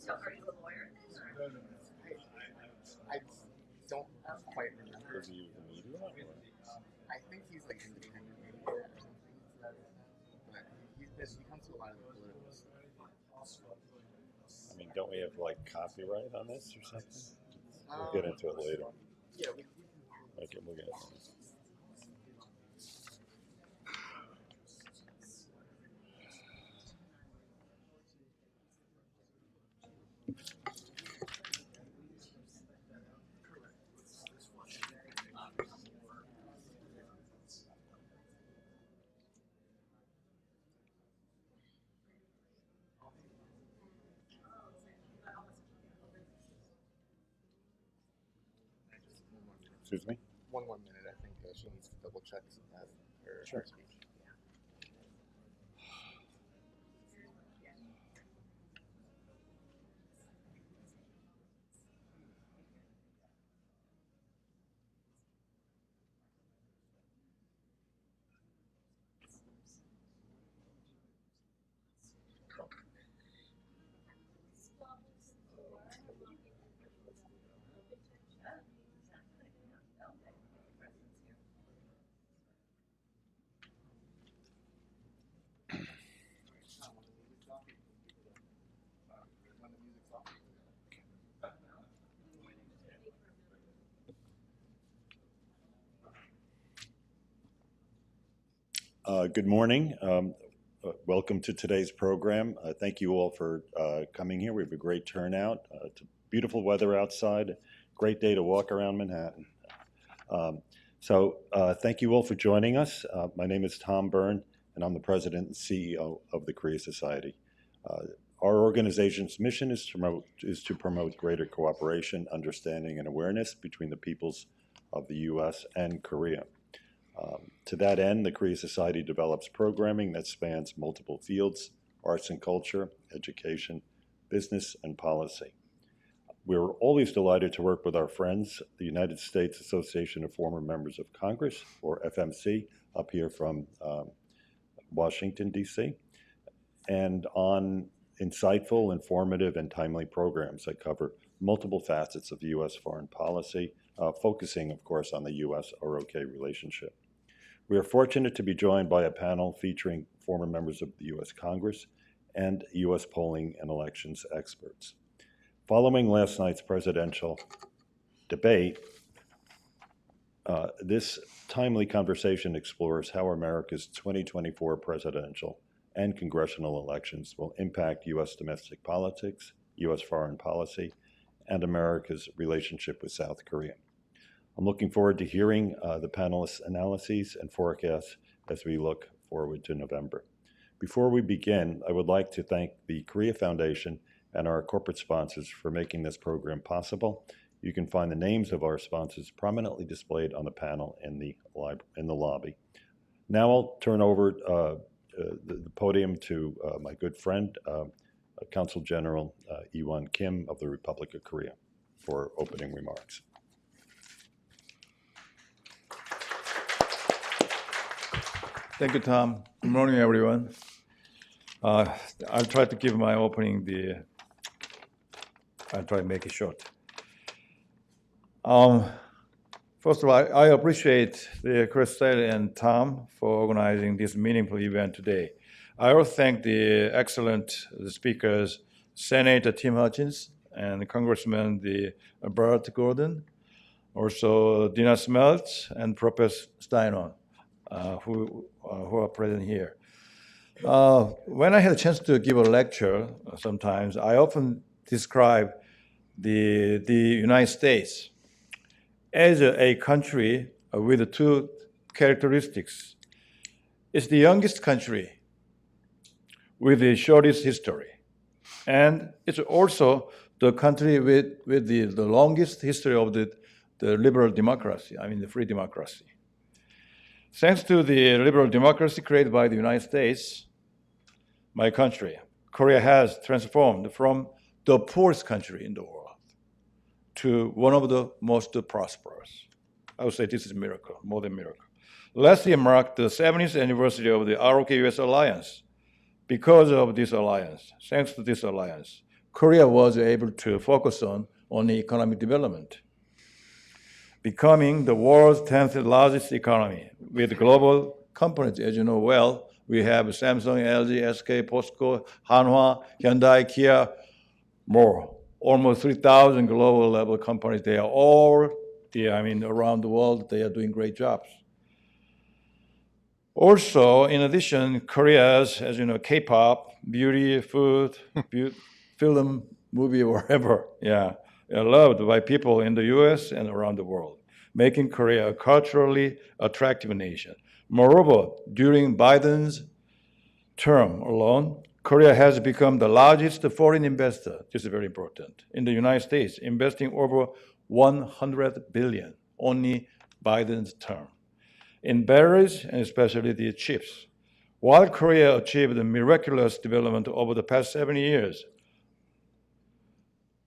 So are you a lawyer? I don't quite remember. Is he the media? I think he's like independent media or something. But he comes to a lot of the political stuff. I mean, don't we have like copyright on this or something? We'll get into it later. Yeah, Okay, we'll get into it. Excuse me? One more minute, I think she needs to double check her Sure. speech. Good morning. Welcome to today's program. Thank you all for coming here. We have a great turnout. It's beautiful weather outside. Great day to walk around Manhattan. Thank you all for joining us. My name is Tom Byrne, and I'm the President and CEO of the Korea Society. Our organization's mission is to promote greater cooperation, understanding, and awareness between the peoples of the U.S. and Korea. To that end, the Korea Society develops programming that spans multiple fields: arts and culture, education, business, and policy. We're always delighted to work with our friends, the United States Association of Former Members of Congress, or FMC, up here from Washington, D.C., and on insightful, informative, and timely programs that cover multiple facets of U.S. foreign policy, focusing, of course, on the U.S.-ROK relationship. We are fortunate to be joined by a panel featuring former members of the U.S. Congress and U.S. polling and elections experts. Following last night's presidential debate, this timely conversation explores how America's 2024 presidential and congressional elections will impact U.S. domestic politics, U.S. foreign policy, and America's relationship with South Korea. I'm looking forward to hearing the panelists' analyses and forecasts as we look forward to November. Before we begin, I would like to thank the Korea Foundation and our corporate sponsors for making this program possible. You can find the names of our sponsors prominently displayed on the panel in the lobby. Now I'll turn over the podium to my good friend, Consul General Whan Kim of the Republic of Korea for opening remarks. Thank you, Tom. Good morning, everyone. I'll try to give my opening I'll try to make it short. First of all, I appreciate the Chris and Tom for organizing this meaningful event today. I also thank the excellent speakers, Senator Tim Hutchinson and Congressman Bart Gordon, also Dina Smeltz and Professor Steinhorn, who are present here. When I had a chance to give a lecture, sometimes I often describe the United States as a country with two characteristics. It's the youngest country with the shortest history. And it's also the country with the longest history of the liberal democracy, the free democracy. Thanks to the liberal democracy created by the United States, my country, Korea has transformed from the poorest country in the world to one of the most prosperous. I would say this is a miracle, more than a miracle. Last year marked the 70th anniversary of the ROK-US alliance. Because of this alliance, thanks to this alliance, Korea was able to focus on economic development, becoming the world's 10th largest economy with global companies. As you know well, we have Samsung, LG, SK, POSCO, Hanwha, Hyundai, Kia, more. Almost 3,000 global level companies. They are all, around the world, they are doing great jobs. Also, in addition, Korea's, as you know, K-pop, beauty, food, film, movie, wherever, are loved by people in the US and around the world, making Korea a culturally attractive nation. Moreover, during Biden's term alone, Korea has become the largest foreign investor, this is very important, in the United States, investing over $100 billion, only Biden's term, in batteries and especially the chips. While Korea achieved miraculous development over the past 7 years,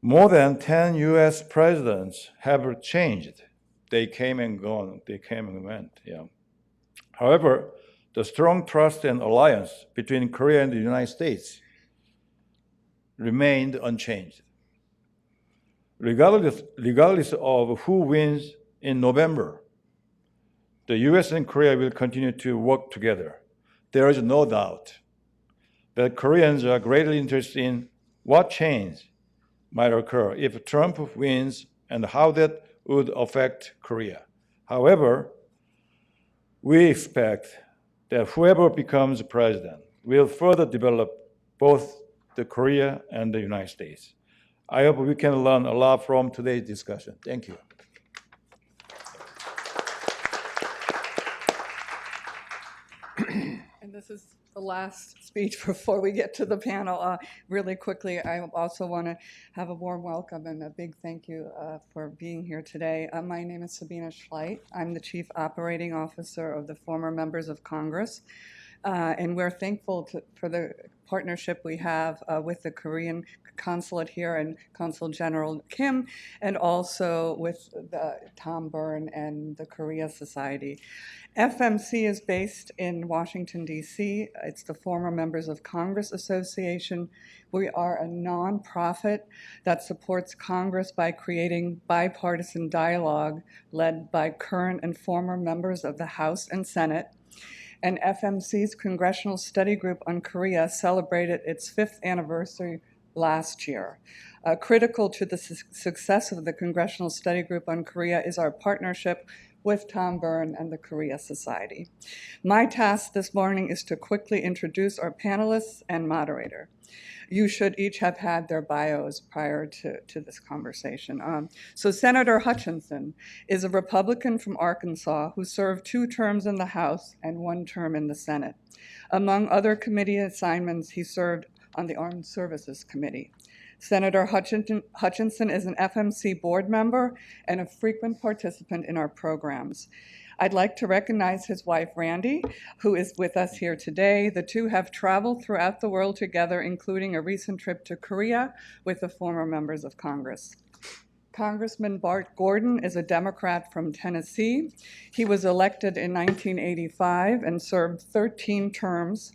more than 10 US presidents have changed. They came and gone, they came and went, However, the strong trust and alliance between Korea and the United States remained unchanged. Regardless of who wins in November, the US and Korea will continue to work together. There is no doubt that Koreans are greatly interested in what change might occur if Trump wins and how that would affect Korea. However, we expect that whoever becomes president will further develop both the Korea and the United States. I hope we can learn a lot from today's discussion. Thank you. And this is the last speech before we get to the panel. Really quickly, I also want to have a warm welcome and a big thank you for being here today. My name is Sabine Schleidt. I'm the Chief Operating Officer of the former members of Congress. And we're thankful for the partnership we have with the Korean consulate here and Consul General Kim, and also with Tom Byrne and the Korea Society. FMC is based in Washington, D.C. It's the Former Members of Congress Association. We are a nonprofit that supports Congress by creating bipartisan dialogue led by current and former members of the House and Senate. And FMC's Congressional Study Group on Korea celebrated its 5th anniversary last year. Critical to the success of the Congressional Study Group on Korea is our partnership with Tom Byrne and the Korea Society. My task this morning is to quickly introduce our panelists and moderator. You should each have had their bios prior to this conversation. So Senator Hutchinson is a Republican from Arkansas who served 2 terms in the House and 1 term in the Senate. Among other committee assignments, he served on the Armed Services Committee. Senator Hutchinson is an FMC board member and a frequent participant in our programs. I'd like to recognize his wife, Randy, who is with us here today. The two have traveled throughout the world together, including a recent trip to Korea with the former members of Congress. Congressman Bart Gordon is a Democrat from Tennessee. He was elected in 1985 and served 13 terms.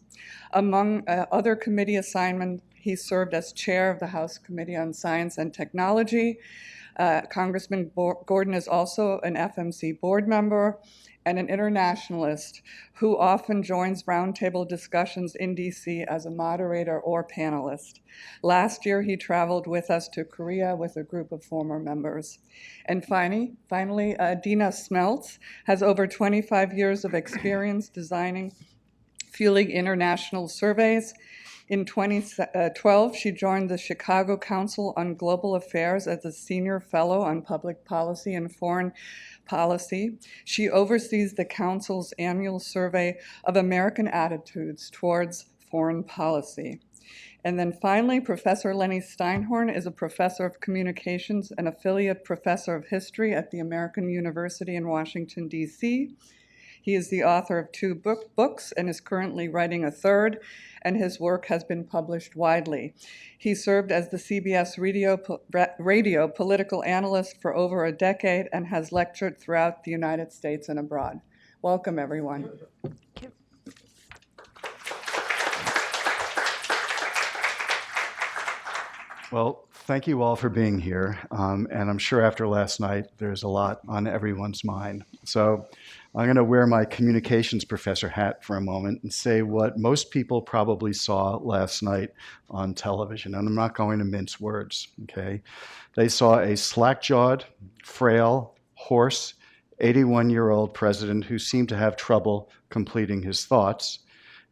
Among other committee assignments, he served as chair of the House Committee on Science and Technology. Congressman Gordon is also an FMC board member and an internationalist who often joins roundtable discussions in DC as a moderator or panelist. Last year, he traveled with us to Korea with a group of former members. And finally, Dina Smeltz has over 25 years of experience designing fueling international surveys. In 2012, she joined the Chicago Council on Global Affairs as a senior fellow on public policy and foreign policy. She oversees the Council's annual survey of American attitudes towards foreign policy. And then finally, Professor Leonard Steinhorn is a professor of communications and affiliate professor of history at the American University in Washington, D.C. He is the author of 2 books and is currently writing a third, and his work has been published widely. He served as the CBS radio political analyst for over a decade and has lectured throughout the United States and abroad. Welcome, everyone. Thank you. Well, thank you all for being here. And I'm sure after last night, there's a lot on everyone's mind. So I'm going to wear my communications professor hat for a moment and say what most people probably saw last night on television. And I'm not going to mince words, okay? They saw a slack-jawed, frail, hoarse, 81-year-old president who seemed to have trouble completing his thoughts.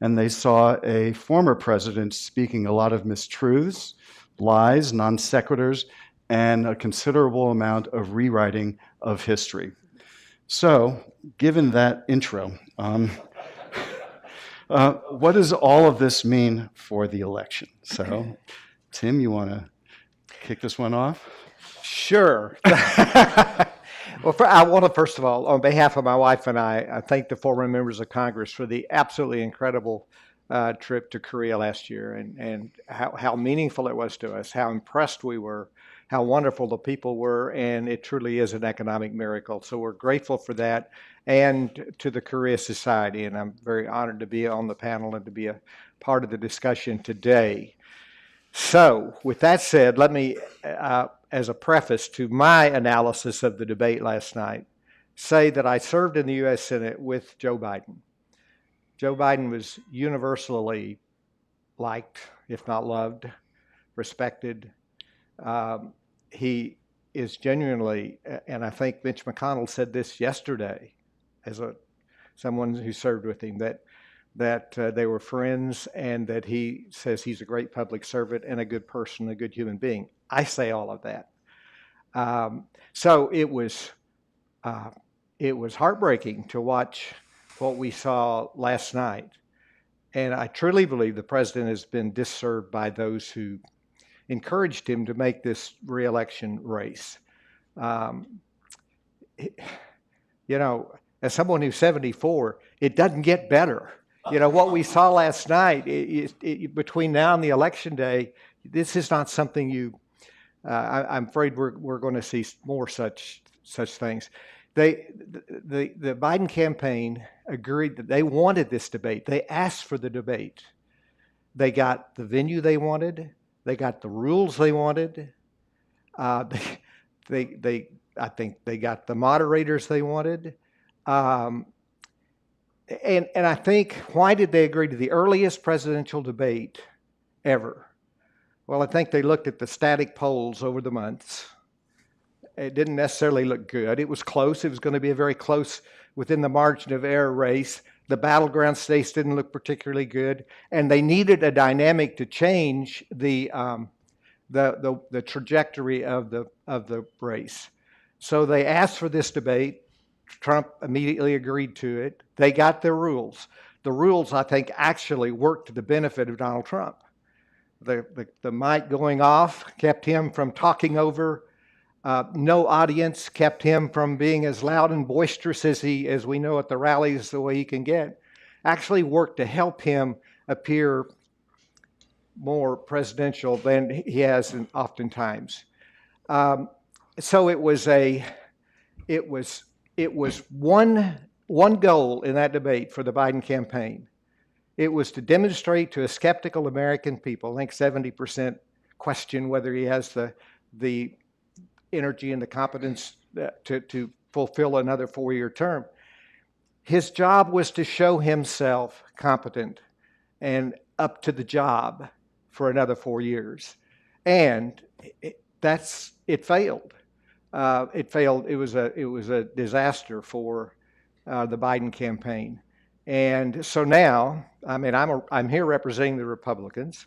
And they saw a former president speaking a lot of mistruths, lies, non sequiturs, and a considerable amount of rewriting of history. So, given that intro, what does all of this mean for the election? So, Tim, you want to kick this one off? Sure. Well, I want to, first of all, on behalf of my wife and I thank the former members of Congress for the absolutely incredible trip to Korea last year and how meaningful it was to us, how impressed we were, how wonderful the people were, and it truly is an economic miracle. So we're grateful for that and to the Korea Society, and I'm very honored to be on the panel and to be a part of the discussion today. So with that said, let me, as a preface to my analysis of the debate last night, say that I served in the U.S. Senate with Joe Biden. Joe Biden was universally liked, if not loved, respected. He is genuinely, and I think Mitch McConnell said this yesterday as someone who served with him, that they were friends and that he says he's a great public servant and a good person, a good human being. I say all of that. So it was heartbreaking to watch what we saw last night. And I truly believe the president has been disserved by those who encouraged him to make this re-election race. You know, as someone who's 74, it doesn't get better. You know, what we saw last night, between now and the election day, this is not something I'm afraid we're going to see more such things. The Biden campaign agreed that they wanted this debate. They asked for the debate. They got the venue they wanted. They got the rules they wanted. I think they got the moderators they wanted. And I think, why did they agree to the earliest presidential debate ever? Well, I think they looked at the static polls over the months. It didn't necessarily look good. It was close. It was going to be a very close, within the margin of error race. The battleground states didn't look particularly good, and they needed a dynamic to change the trajectory of the race. So they asked for this debate. Trump immediately agreed to it. They got their rules. the rules, I think, actually worked to the benefit of Donald Trump. The mic going off kept him from talking over. No audience kept him from being as loud and boisterous as we know at the rallies the way he can get. Actually worked to help him appear more presidential than he has oftentimes. So it was one goal in that debate for the Biden campaign. It was to demonstrate to a skeptical American people, I think 70% question whether he has the energy and the competence to fulfill another 4-year term. His job was to show himself competent and up to the job for another 4 years. And it failed. It failed. It was a disaster for the Biden campaign. And so now, I mean, I'm here representing the Republicans.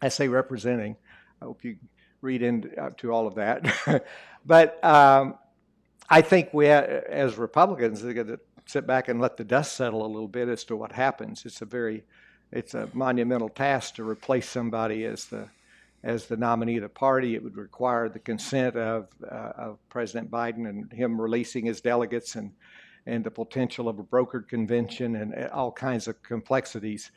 I say representing. I hope you read into all of that. But I think we, as Republicans, are going to sit back and let the dust settle a little bit as to what happens. It's a monumental task to replace somebody as the nominee of the party. It would require the consent of President Biden and him releasing his delegates and the potential of a brokered convention and all kinds of complexities.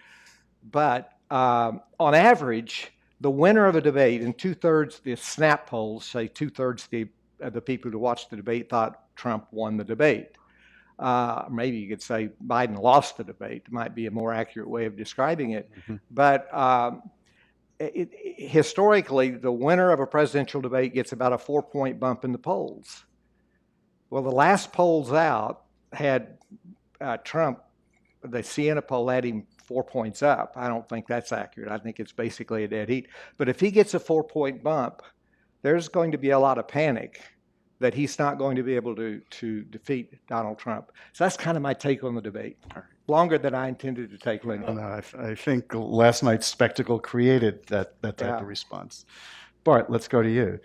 But on average, the winner of a debate, and 2/3, the snap polls say 2/3 of the people who watched the debate thought Trump won the debate. Maybe you could say Biden lost the debate. It might be a more accurate way of describing it. Mm-hmm. But historically, the winner of a presidential debate gets about a 4-point bump in the polls. Well, the last polls out had Trump, the Siena poll had him 4 points up. I don't think that's accurate. I think it's basically a dead heat. But if he gets a 4-point bump, there's going to be a lot of panic that he's not going to be able to defeat Donald Trump. So that's kind of my take on the debate. Longer than I intended to take, Linda. No, I think last night's spectacle created that type of response. Bart, let's go to you.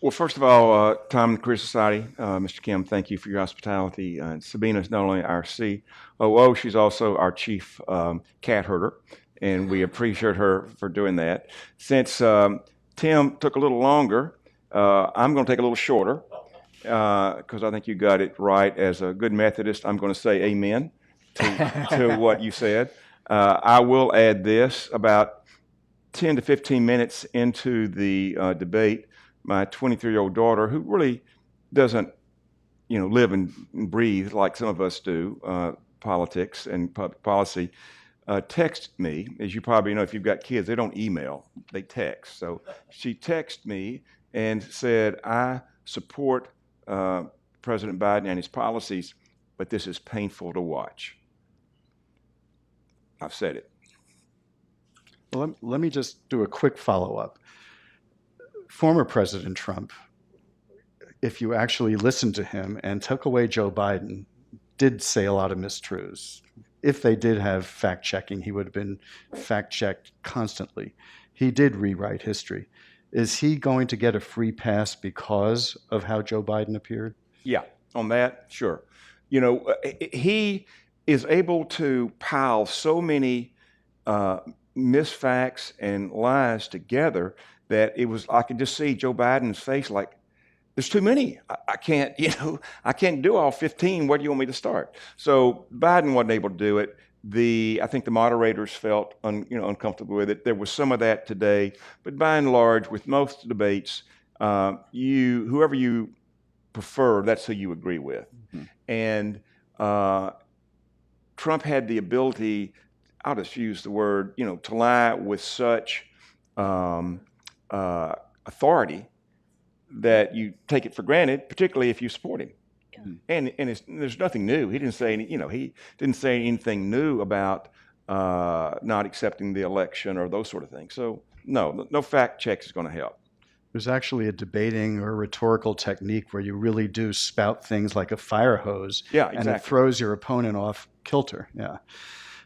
Well, first of all, Tom and the Career Society, Mr. Kim, thank you for your hospitality. Sabina is not only our COO, she's also our chief cat herder, and we appreciate her for doing that. Since Tim took a little longer, I'm going to take a little shorter because I think you got it right. As a good Methodist, I'm going to say amen to what you said. I will add this: about 10 to 15 minutes into the debate, my 23-year-old daughter, who really doesn't, live and breathe like some of us do, politics and public policy, texted me. As you probably know, if you've got kids, they don't email, they text. So she texted me and said, I support President Biden and his policies, but this is painful to watch. I've said it. Well, let me just do a quick follow-up. Former President Trump, if you actually listened to him and took away Joe Biden, did say a lot of mistruths. If they did have fact-checking, he would have been fact-checked constantly. He did rewrite history. Is he going to get a free pass because of how Joe Biden appeared? Yeah, on that, sure. He is able to pile so many misfacts and lies together that I could just see Joe Biden's face like, there's too many. I can't do all 15. Where do you want me to start? So Biden wasn't able to do it. I think the moderators felt uncomfortable with it. There was some of that today, but by and large, with most debates, whoever you prefer, that's who you agree with. Mm-hmm. And Trump had the ability, I'll just use the word, to lie with such authority that you take it for granted, particularly if you support him. Yeah. And there's nothing new. He didn't say anything new about not accepting the election or those sort of things. So no fact check is going to help. There's actually a debating or rhetorical technique where you really do spout things like a fire hose. Yeah, exactly. And it throws your opponent off kilter. Yeah.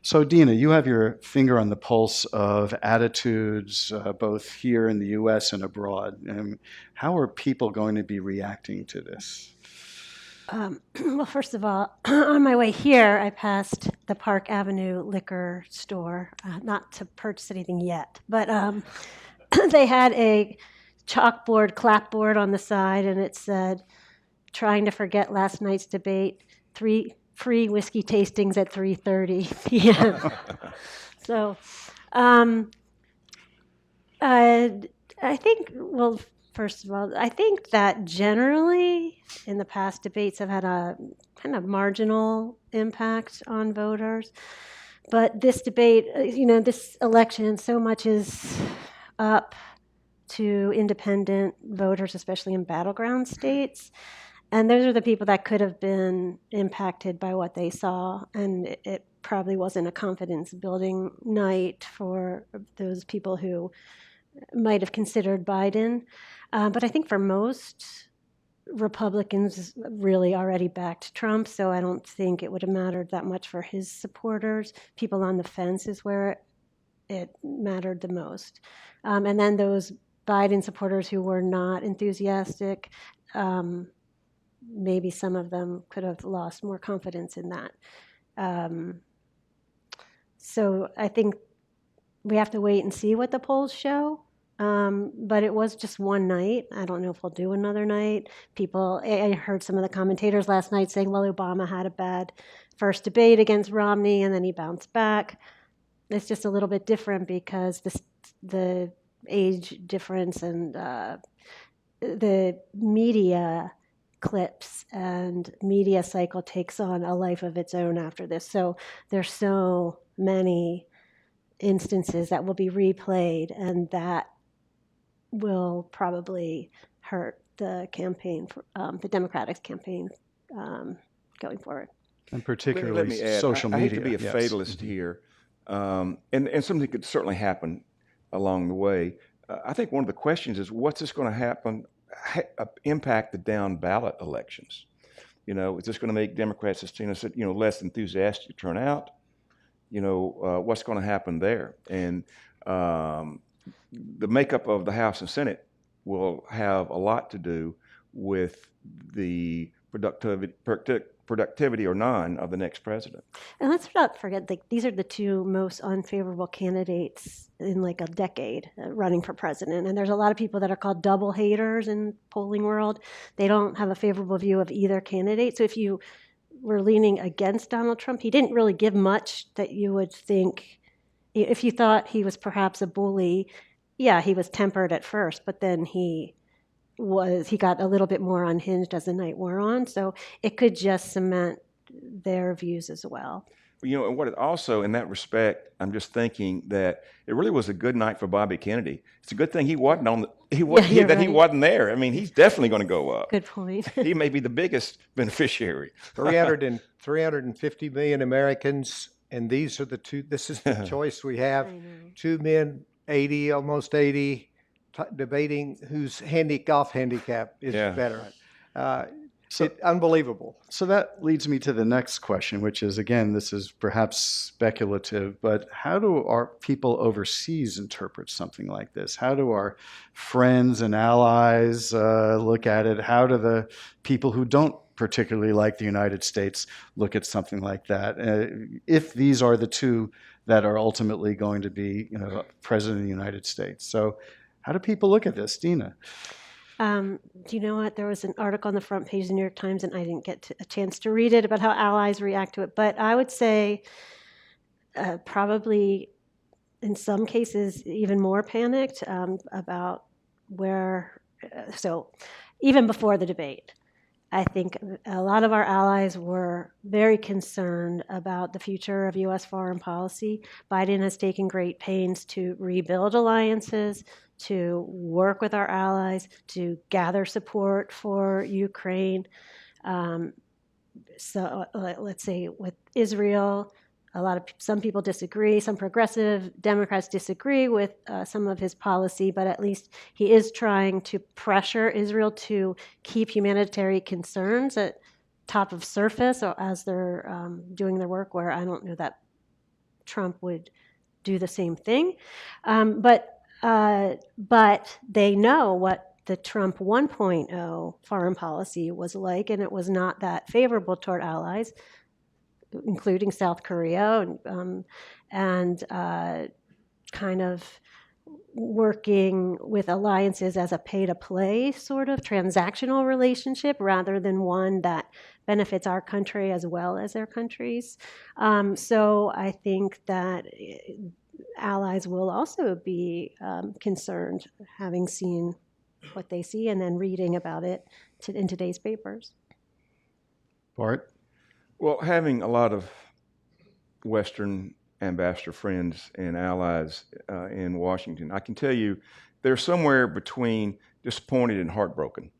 So Dina, you have your finger on the pulse of attitudes both here in the U.S. and abroad. How are people going to be reacting to this? Well, first of all, on my way here, I passed the Park Avenue liquor store, not to purchase anything yet, but they had a chalkboard, clapboard on the side, and it said, "Trying to forget last night's debate, 3 free whiskey tastings at 3:30 p.m." So I think, well, first of all, I think that generally in the past debates have had a kind of marginal impact on voters. But this debate, this election, so much is up to independent voters, especially in battleground states. And those are the people that could have been impacted by what they saw. And it probably wasn't a confidence building night for those people who might have considered Biden. But I think for most Republicans really already backed Trump, so I don't think it would have mattered that much for his supporters. People on the fence is where it mattered the most. And then those Biden supporters who were not enthusiastic, maybe some of them could have lost more confidence in that. So I think we have to wait and see what the polls show. But it was just one night. I don't know if we'll do another night. I heard some of the commentators last night saying, well, Obama had a bad first debate against Romney and then he bounced back. It's just a little bit different because the age difference and the media clips and media cycle takes on a life of its own after this. So there's so many instances that will be replayed, and that will probably hurt the campaign, the Democratic campaign going forward. And particularly Let me add, social I media. hate to be a fatalist here, and something could certainly happen along the way. I think one of the questions is, what's this going to happen, impact the down ballot elections? Is this going to make Democrats, as Tina said, less enthusiastic to turn out? What's going to happen there? And the makeup of the House and Senate will have a lot to do with the productivity or none of the next president. And let's not forget, these are the two most unfavorable candidates in like a decade running for president. And there's a lot of people that are called double haters in polling world. They don't have a favorable view of either candidate. So if you were leaning against Donald Trump, he didn't really give much that you would think. If you thought he was perhaps a bully, yeah, he was tempered at first, but then he got a little bit more unhinged as the night wore on. So it could just cement their views as well. And what it also, in that respect, I'm just thinking that it really was a good night for Bobby Kennedy. It's a good thing he wasn't he wasn't there. I mean, he's definitely going to go up. Good point. He may be the biggest beneficiary. 350 million Americans, and these are the two. This is the choice we have. Two men, 80, almost 80, debating whose golf handicap is better. Unbelievable. So that leads me to the next question, which is, again, this is perhaps speculative, but how do our people overseas interpret something like this? How do our friends and allies look at it? How do the people who don't particularly like the United States look at something like that? If these are the two that are ultimately going to be, president of the United States. So how do people look at this, Dina? Do you know what? There was an article on the front page of the New York Times, and I didn't get a chance to read it, about how allies react to it. But I would say probably in some cases even more panicked about where. So even before the debate, I think a lot of our allies were very concerned about the future of U.S. foreign policy. Biden has taken great pains to rebuild alliances, to work with our allies, to gather support for Ukraine. So let's say with Israel, some people disagree. Some progressive Democrats disagree with some of his policy, but at least he is trying to pressure Israel to keep humanitarian concerns at top of surface, or as they're doing their work, where I don't know that Trump would do the same thing. But they know what the Trump 1.0 foreign policy was like, and it was not that favorable toward allies, including South Korea, and kind of working with alliances as a pay-to-play sort of transactional relationship rather than one that benefits our country as well as their countries. So I think that allies will also be concerned, having seen what they see and then reading about it in today's papers. Bart? Well, having a lot of Western ambassador friends and allies in Washington, I can tell you they're somewhere between disappointed and heartbroken.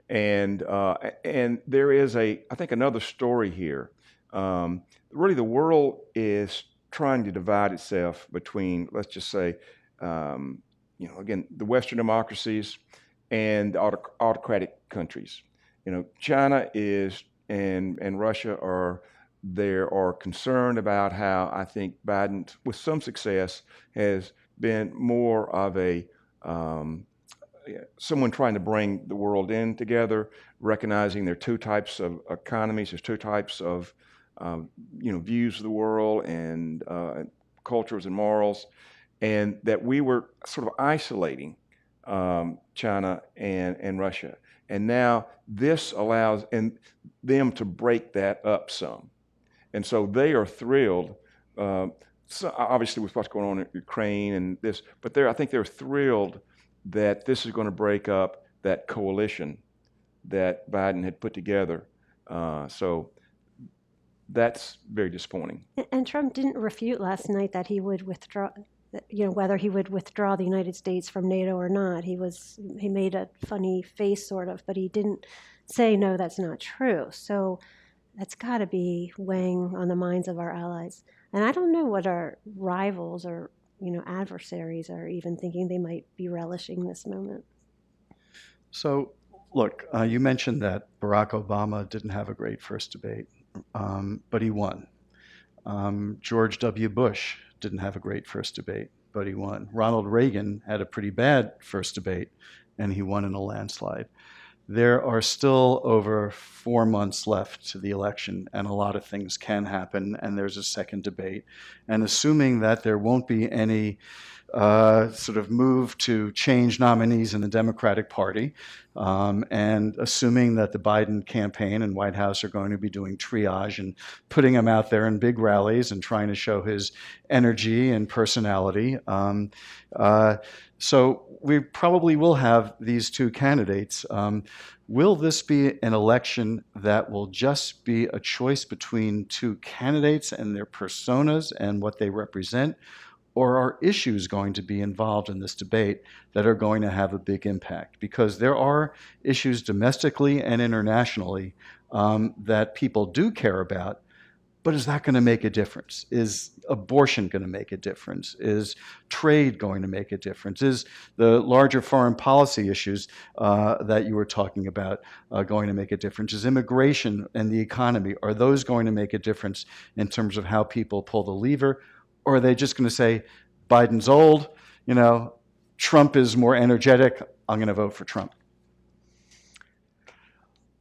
And there is I think another story here. Really, the world is trying to divide itself between, let's just say, again, the Western democracies and the autocratic countries. China is and Russia are concerned about how I think Biden, with some success, has been more of a someone trying to bring the world in together, recognizing there are two types of economies, there's two types of views of the world and cultures and morals, and that we were sort of isolating China and Russia. And now this allows them to break that up some. And so they are thrilled, obviously with what's going on in Ukraine and this, but I think they're thrilled that this is going to break up that coalition that Biden had put together. So that's very disappointing. And Trump didn't refute last night that he would withdraw, whether he would withdraw the United States from NATO or not. He made a funny face sort of, but he didn't say, no, that's not true. So that's got to be weighing on the minds of our allies. And I don't know what our rivals or adversaries are even thinking. They might be relishing this moment. So, look, you mentioned that Barack Obama didn't have a great first debate, but he won. George W. Bush didn't have a great first debate, but he won. Ronald Reagan had a pretty bad first debate, and he won in a landslide. There are still over 4 months left to the election, and a lot of things can happen, and there's a second debate. And assuming that there won't be any sort of move to change nominees in the Democratic Party, and assuming that the Biden campaign and White House are going to be doing triage and putting him out there in big rallies and trying to show his energy and personality. So we probably will have these two candidates. Will this be an election that will just be a choice between two candidates and their personas and what they represent? Or are issues going to be involved in this debate that are going to have a big impact? Because there are issues domestically and internationally that people do care about, but is that going to make a difference? Is abortion going to make a difference? Is trade going to make a difference? Is the larger foreign policy issues that you were talking about going to make a difference? Is immigration and the economy, are those going to make a difference in terms of how people pull the lever? Or are they just going to say, Biden's old, Trump is more energetic, I'm going to vote for Trump?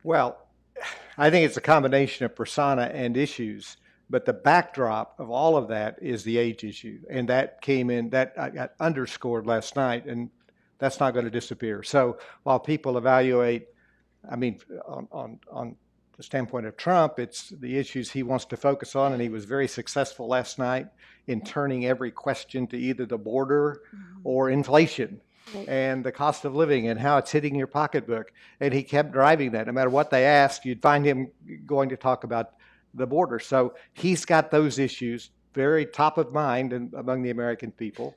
Well, I think it's a combination of persona and issues, but the backdrop of all of that is the age issue. And that got underscored last night, and that's not going to disappear. So while people evaluate, on the standpoint of Trump, it's the issues he wants to focus on, and he was very successful last night in turning every question to either the border or inflation and the cost of living and how it's hitting your pocketbook. And he kept driving that. No matter what they asked, you'd find him going to talk about the border. So he's got those issues very top of mind among the American people.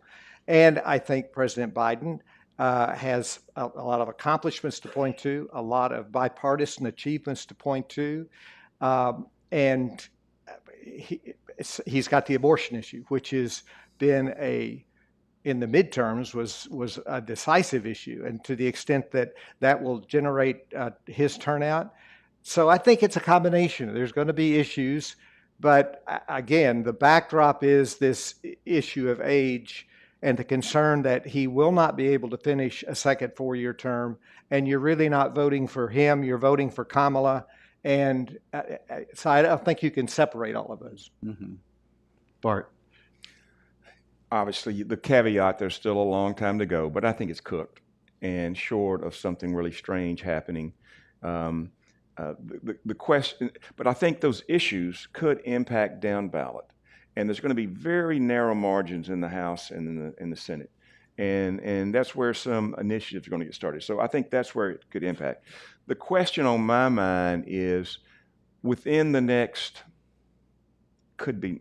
And I think President Biden has a lot of accomplishments to point to, a lot of bipartisan achievements to point to, and he's got the abortion issue, which has been in the midterms was a decisive issue, and to the extent that will generate his turnout. So I think it's a combination. There's going to be issues, but again, the backdrop is this issue of age and the concern that he will not be able to finish a second 4-year term, and you're really not voting for him, you're voting for Kamala. And so I don't think you can separate all of those. Bart. Obviously, the caveat, there's still a long time to go, but I think it's cooked. And short of something really strange happening, the question, but I think those issues could impact down ballot. And there's going to be very narrow margins in the House and in the Senate. And that's where some initiatives are going to get started. So I think that's where it could impact. The question on my mind is within the next, could be,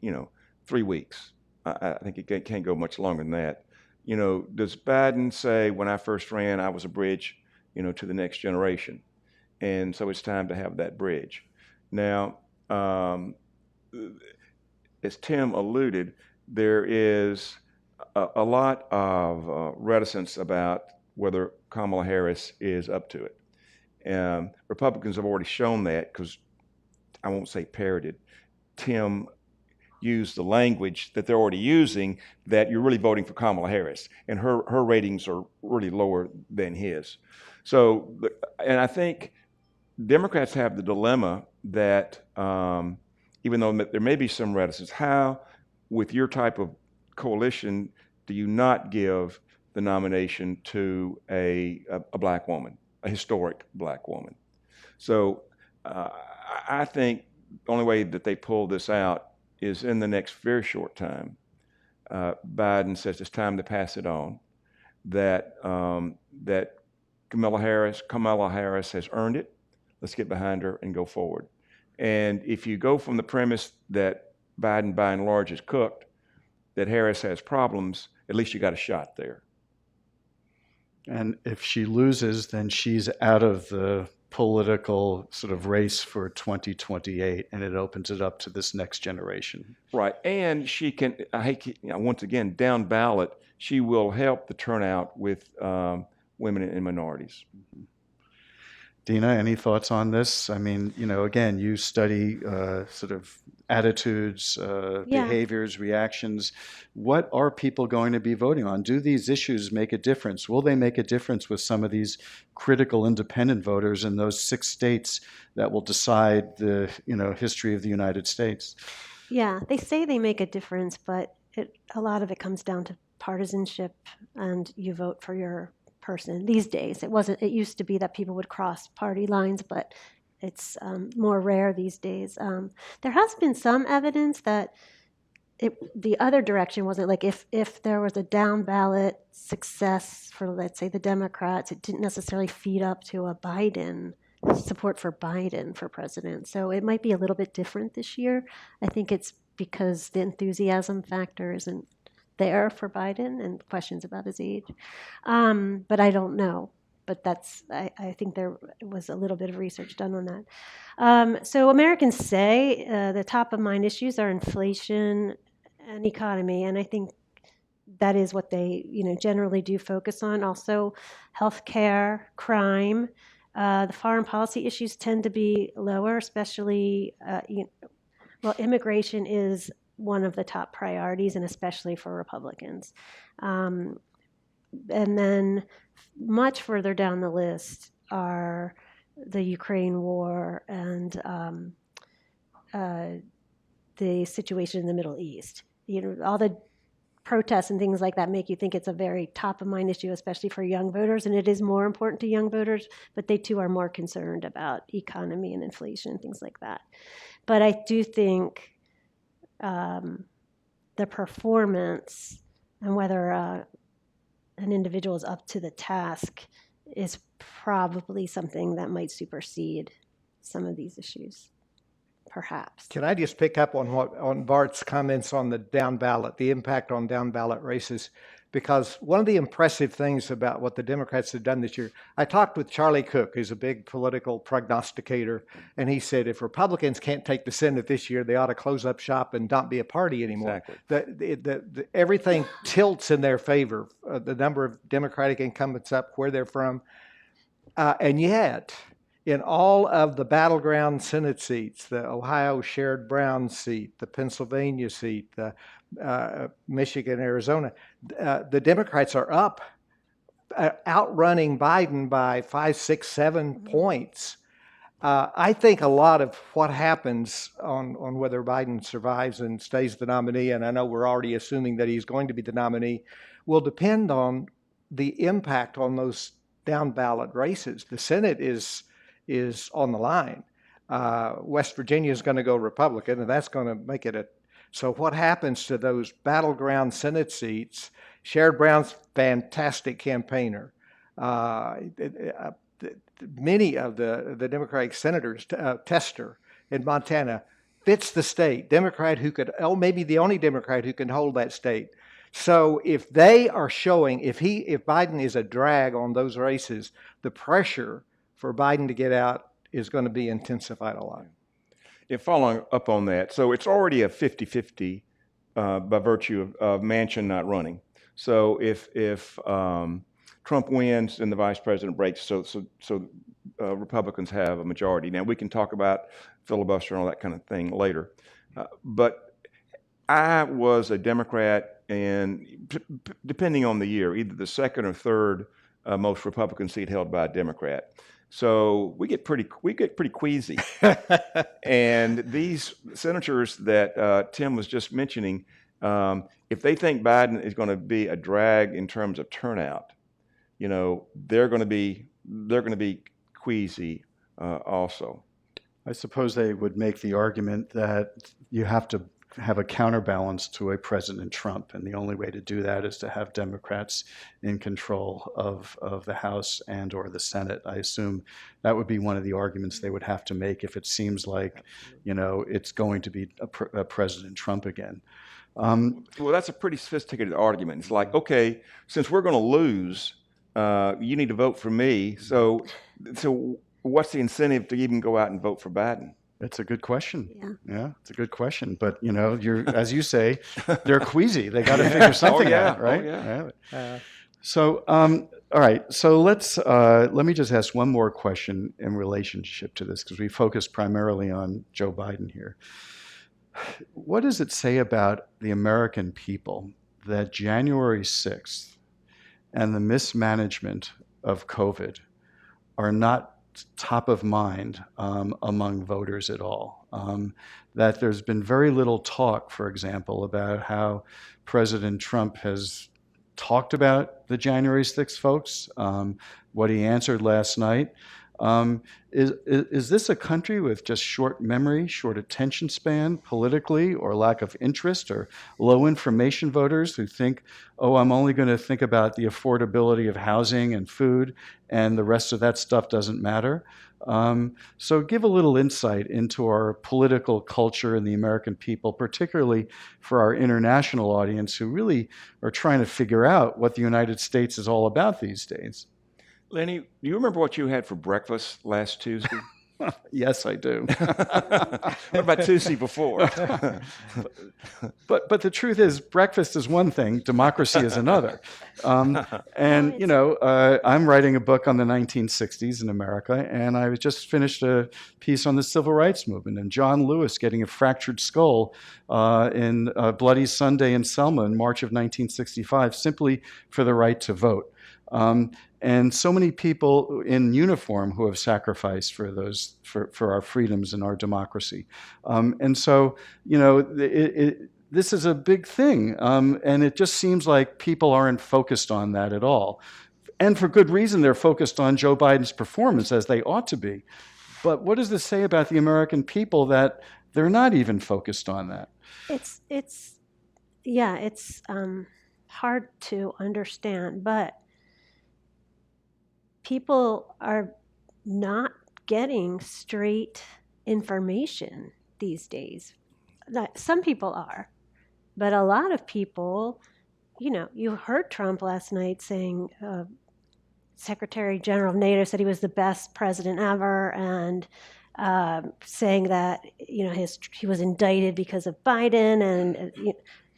3 weeks. I think it can't go much longer than that. Does Biden say, when I first ran, I was a bridge, to the next generation? And so it's time to have that bridge. Now, as Tim alluded, there is a lot of reticence about whether Kamala Harris is up to it. Republicans have already shown that, because I won't say parroted. Tim used the language that they're already using, that you're really voting for Kamala Harris, and her ratings are really lower than his. So, and I think Democrats have the dilemma that even though there may be some reticence, how, with your type of coalition, do you not give the nomination to a black woman, a historic black woman? So I think the only way that they pull this out is in the next very short time. Biden says it's time to pass it on, that that Kamala Harris has earned it. Let's get behind her and go forward. And if you go from the premise that Biden, by and large, is cooked, that Harris has problems, at least you got a shot there. And if she loses, then she's out of the political sort of race for 2028, and it opens it up to this next generation. Right, and she can, once again, down ballot, she will help the turnout with women and minorities. Dina, any thoughts on this? I mean, again, you study sort of attitudes, behaviors, reactions. What are people going to be voting on? Do these issues make a difference? Will they make a difference with some of these critical independent voters in those 6 states that will decide the, history of the United States? Yeah, they say they make a difference, but a lot of it comes down to partisanship, and you vote for your person these days. It used to be that people would cross party lines, but it's more rare these days. There has been some evidence that the other direction wasn't, like if there was a down ballot success for, let's say, the Democrats, it didn't necessarily feed up to a Biden support for Biden for president. So it might be a little bit different this year. I think it's because the enthusiasm factor isn't there for Biden and questions about his age. But I don't know. But I think there was a little bit of research done on that. So Americans say the top of mind issues are inflation and economy. And I think that is what they generally do focus on. Also, healthcare, crime. The foreign policy issues tend to be lower, especially, immigration is one of the top priorities, and especially for Republicans. And then much further down the list are the Ukraine war and the situation in the Middle East. All the protests and things like that make you think it's a very top of mind issue, especially for young voters, and it is more important to young voters, but they too are more concerned about economy and inflation and things like that. But I do think the performance and whether an individual is up to the task is probably something that might supersede some of these issues, perhaps. Can I just pick up on Bart's comments on the down ballot, the impact on down ballot races? Because one of the impressive things about what the Democrats have done this year, I talked with Charlie Cook, who's a big political prognosticator, and he said if Republicans can't take the Senate this year, they ought to close up shop and not be a party anymore. Exactly. Everything tilts in their favor, the number of Democratic incumbents up, where they're from. And yet, in all of the battleground Senate seats, the Ohio shared Brown seat, the Pennsylvania seat, the Michigan, Arizona, the Democrats are up, outrunning Biden by 5, 6, 7 points. I think a lot of what happens on whether Biden survives and stays the nominee, and I know we're already assuming that he's going to be the nominee, will depend on the impact on those down ballot races. The Senate is on the line. West Virginia is going to go Republican, and that's going to make it so what happens to those battleground Senate seats? Sherrod Brown's fantastic campaigner. Many of the Democratic senators, Tester in Montana, fits the state. Democrat who could, maybe the only Democrat who can hold that state. So if they are showing, if Biden is a drag on those races, the pressure for Biden to get out is going to be intensified a lot. Yeah, following up on that, so it's already a 50-50 by virtue of Manchin not running. So if Trump wins and the vice president breaks, so Republicans have a majority. Now we can talk about filibuster and all that kind of thing later, but I was a Democrat, and depending on the year, either the second or third most Republican seat held by a Democrat. So we get pretty queasy. And these senators that Tim was just mentioning, if they think Biden is going to be a drag in terms of turnout, they're going to be queasy also. I suppose they would make the argument that you have to have a counterbalance to a President Trump, and the only way to do that is to have Democrats in control of the House and or the Senate. I assume that would be one of the arguments they would have to make if it seems like, it's going to be a President Trump again. Well, that's a pretty sophisticated argument. It's like, okay, since we're going to lose, you need to vote for me. So what's the incentive to even go out and vote for Biden? It's a good question. Yeah, it's a good question. But you're, as you say, they're queasy. They got to figure something out, right? Oh, yeah. So, all right. So let me just ask one more question in relationship to this, because we focus primarily on Joe Biden here. What does it say about the American people that January 6th and the mismanagement of COVID are not top of mind among voters at all? That there's been very little talk, for example, about how President Trump has talked about the January 6th folks, what he answered last night. Is this a country with just short memory, short attention span politically, or lack of interest, or low information voters who think, oh, I'm only going to think about the affordability of housing and food, and the rest of that stuff doesn't matter? So give a little insight into our political culture and the American people, particularly for our international audience who really are trying to figure out what the United States is all about these days. Lenny, do you remember what you had for breakfast last Tuesday? Yes, I do. What about Tuesday before? But the truth is, breakfast is one thing, democracy is another. And I'm writing a book on the 1960s in America, and I just finished a piece on the Civil Rights Movement and John Lewis getting a fractured skull in Bloody Sunday in Selma in March of 1965, simply for the right to vote. And so many people in uniform who have sacrificed for our freedoms and our democracy. And so, this is a big thing. And it just seems like people aren't focused on that at all. And for good reason, they're focused on Joe Biden's performance, as they ought to be. But what does this say about the American people that they're not even focused on that? It's hard to understand, but people are not getting straight information these days. Some people are, but a lot of people, you heard Trump last night saying, Secretary General of NATO said he was the best president ever, and saying that, he was indicted because of Biden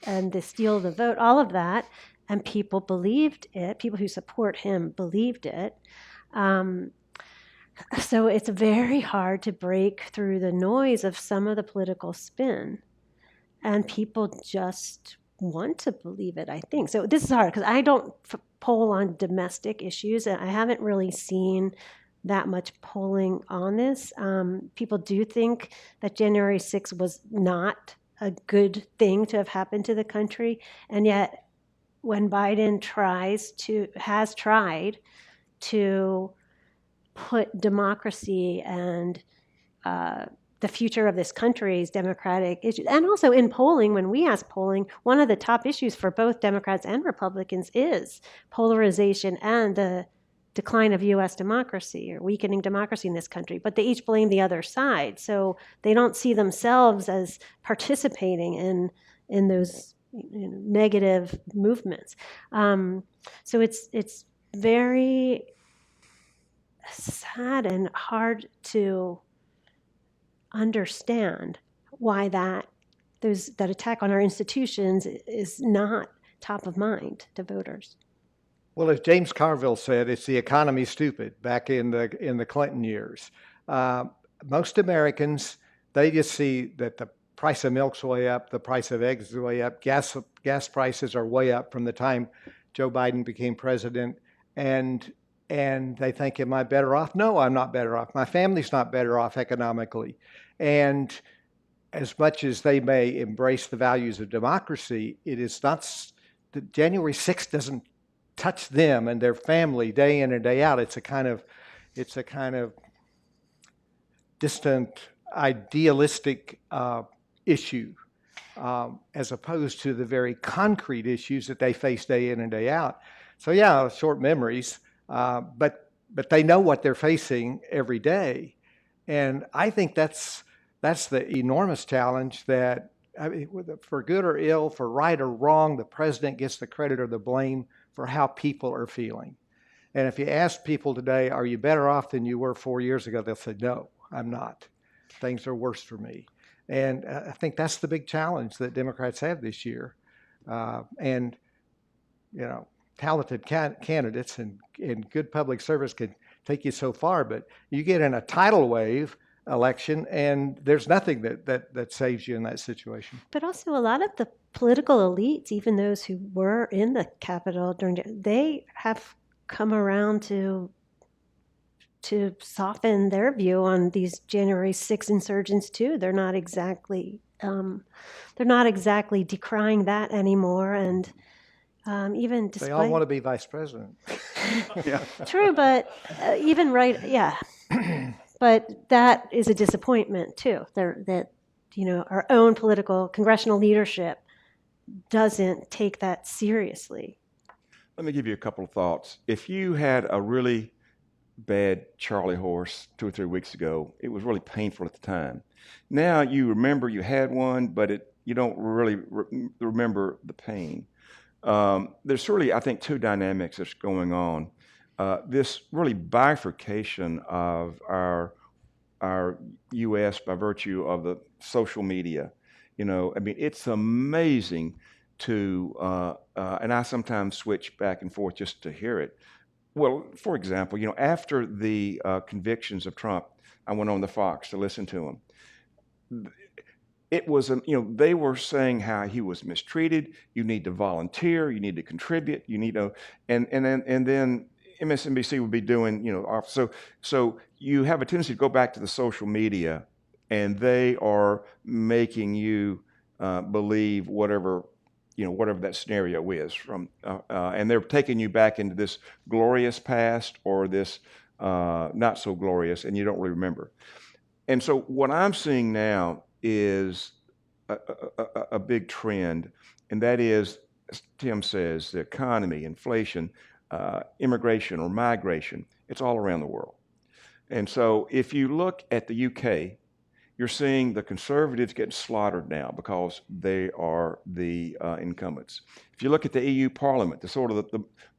and the steal of the vote, all of that. And people believed it. People who support him believed it. So it's very hard to break through the noise of some of the political spin. And people just want to believe it, I think. So this is hard because I don't poll on domestic issues, and I haven't really seen that much polling on this. People do think that January 6th was not a good thing to have happened to the country, and yet when Biden has tried to put democracy and the future of this country's democratic issues, and also in polling, when we ask polling, one of the top issues for both Democrats and Republicans is polarization and the decline of U.S. democracy or weakening democracy in this country. But they each blame the other side, so they don't see themselves as participating in those negative movements. So it's very sad and hard to understand why that attack on our institutions is not top of mind to voters. Well, as James Carville said, it's the economy stupid back in the Clinton years. Most Americans, they just see that the price of milk's way up, the price of eggs is way up, gas prices are way up from the time Joe Biden became president, and they think, am I better off? No, I'm not better off. My family's not better off economically. And as much as they may embrace the values of democracy, it is not, the January 6th doesn't touch them and their family day in and day out. It's a kind of distant, idealistic issue, as opposed to the very concrete issues that they face day in and day out. So yeah, short memories, but they know what they're facing every day, and I think that's the enormous challenge that, I mean, for good or ill, for right or wrong, the president gets the credit or the blame for how people are feeling. And if you ask people today, are you better off than you were 4 years ago? They'll say, no, I'm not. Things are worse for me. And I think that's the big challenge that Democrats have this year. And, talented candidates and good public service can take you so far, but you get in a tidal wave election and there's nothing that saves you in that situation. But also a lot of the political elites, even those who were in the Capitol they have come around to soften their view on these January 6 insurgents too. They're not exactly decrying that anymore, and even despite, they all want to be vice president. Yeah. True, but even right, yeah. But that is a disappointment too. That our own political congressional leadership doesn't take that seriously. Let me give you a couple of thoughts. If you had a really bad Charlie horse 2 or 3 weeks ago, it was really painful at the time. Now you remember you had one, but you don't really remember the pain. There's really, I think, two dynamics that's going on. This really bifurcation of our U.S. by virtue of the social media. It's amazing to, and I sometimes switch back and forth just to hear it. Well, for example, after the convictions of Trump, I went on the Fox to listen to him. It was, they were saying how he was mistreated. You need to volunteer. You need to contribute. You need to, and then MSNBC would be doing, so you have a tendency to go back to the social media, and they are making you believe whatever that scenario is and they're taking you back into this glorious past or this not so glorious, and you don't really remember. And so what I'm seeing now is a big trend, and that is, as Tim says, the economy, inflation, immigration or migration. It's all around the world. And so if you look at the UK, you're seeing the conservatives getting slaughtered now because they are the incumbents. If you look at the EU Parliament, the sort of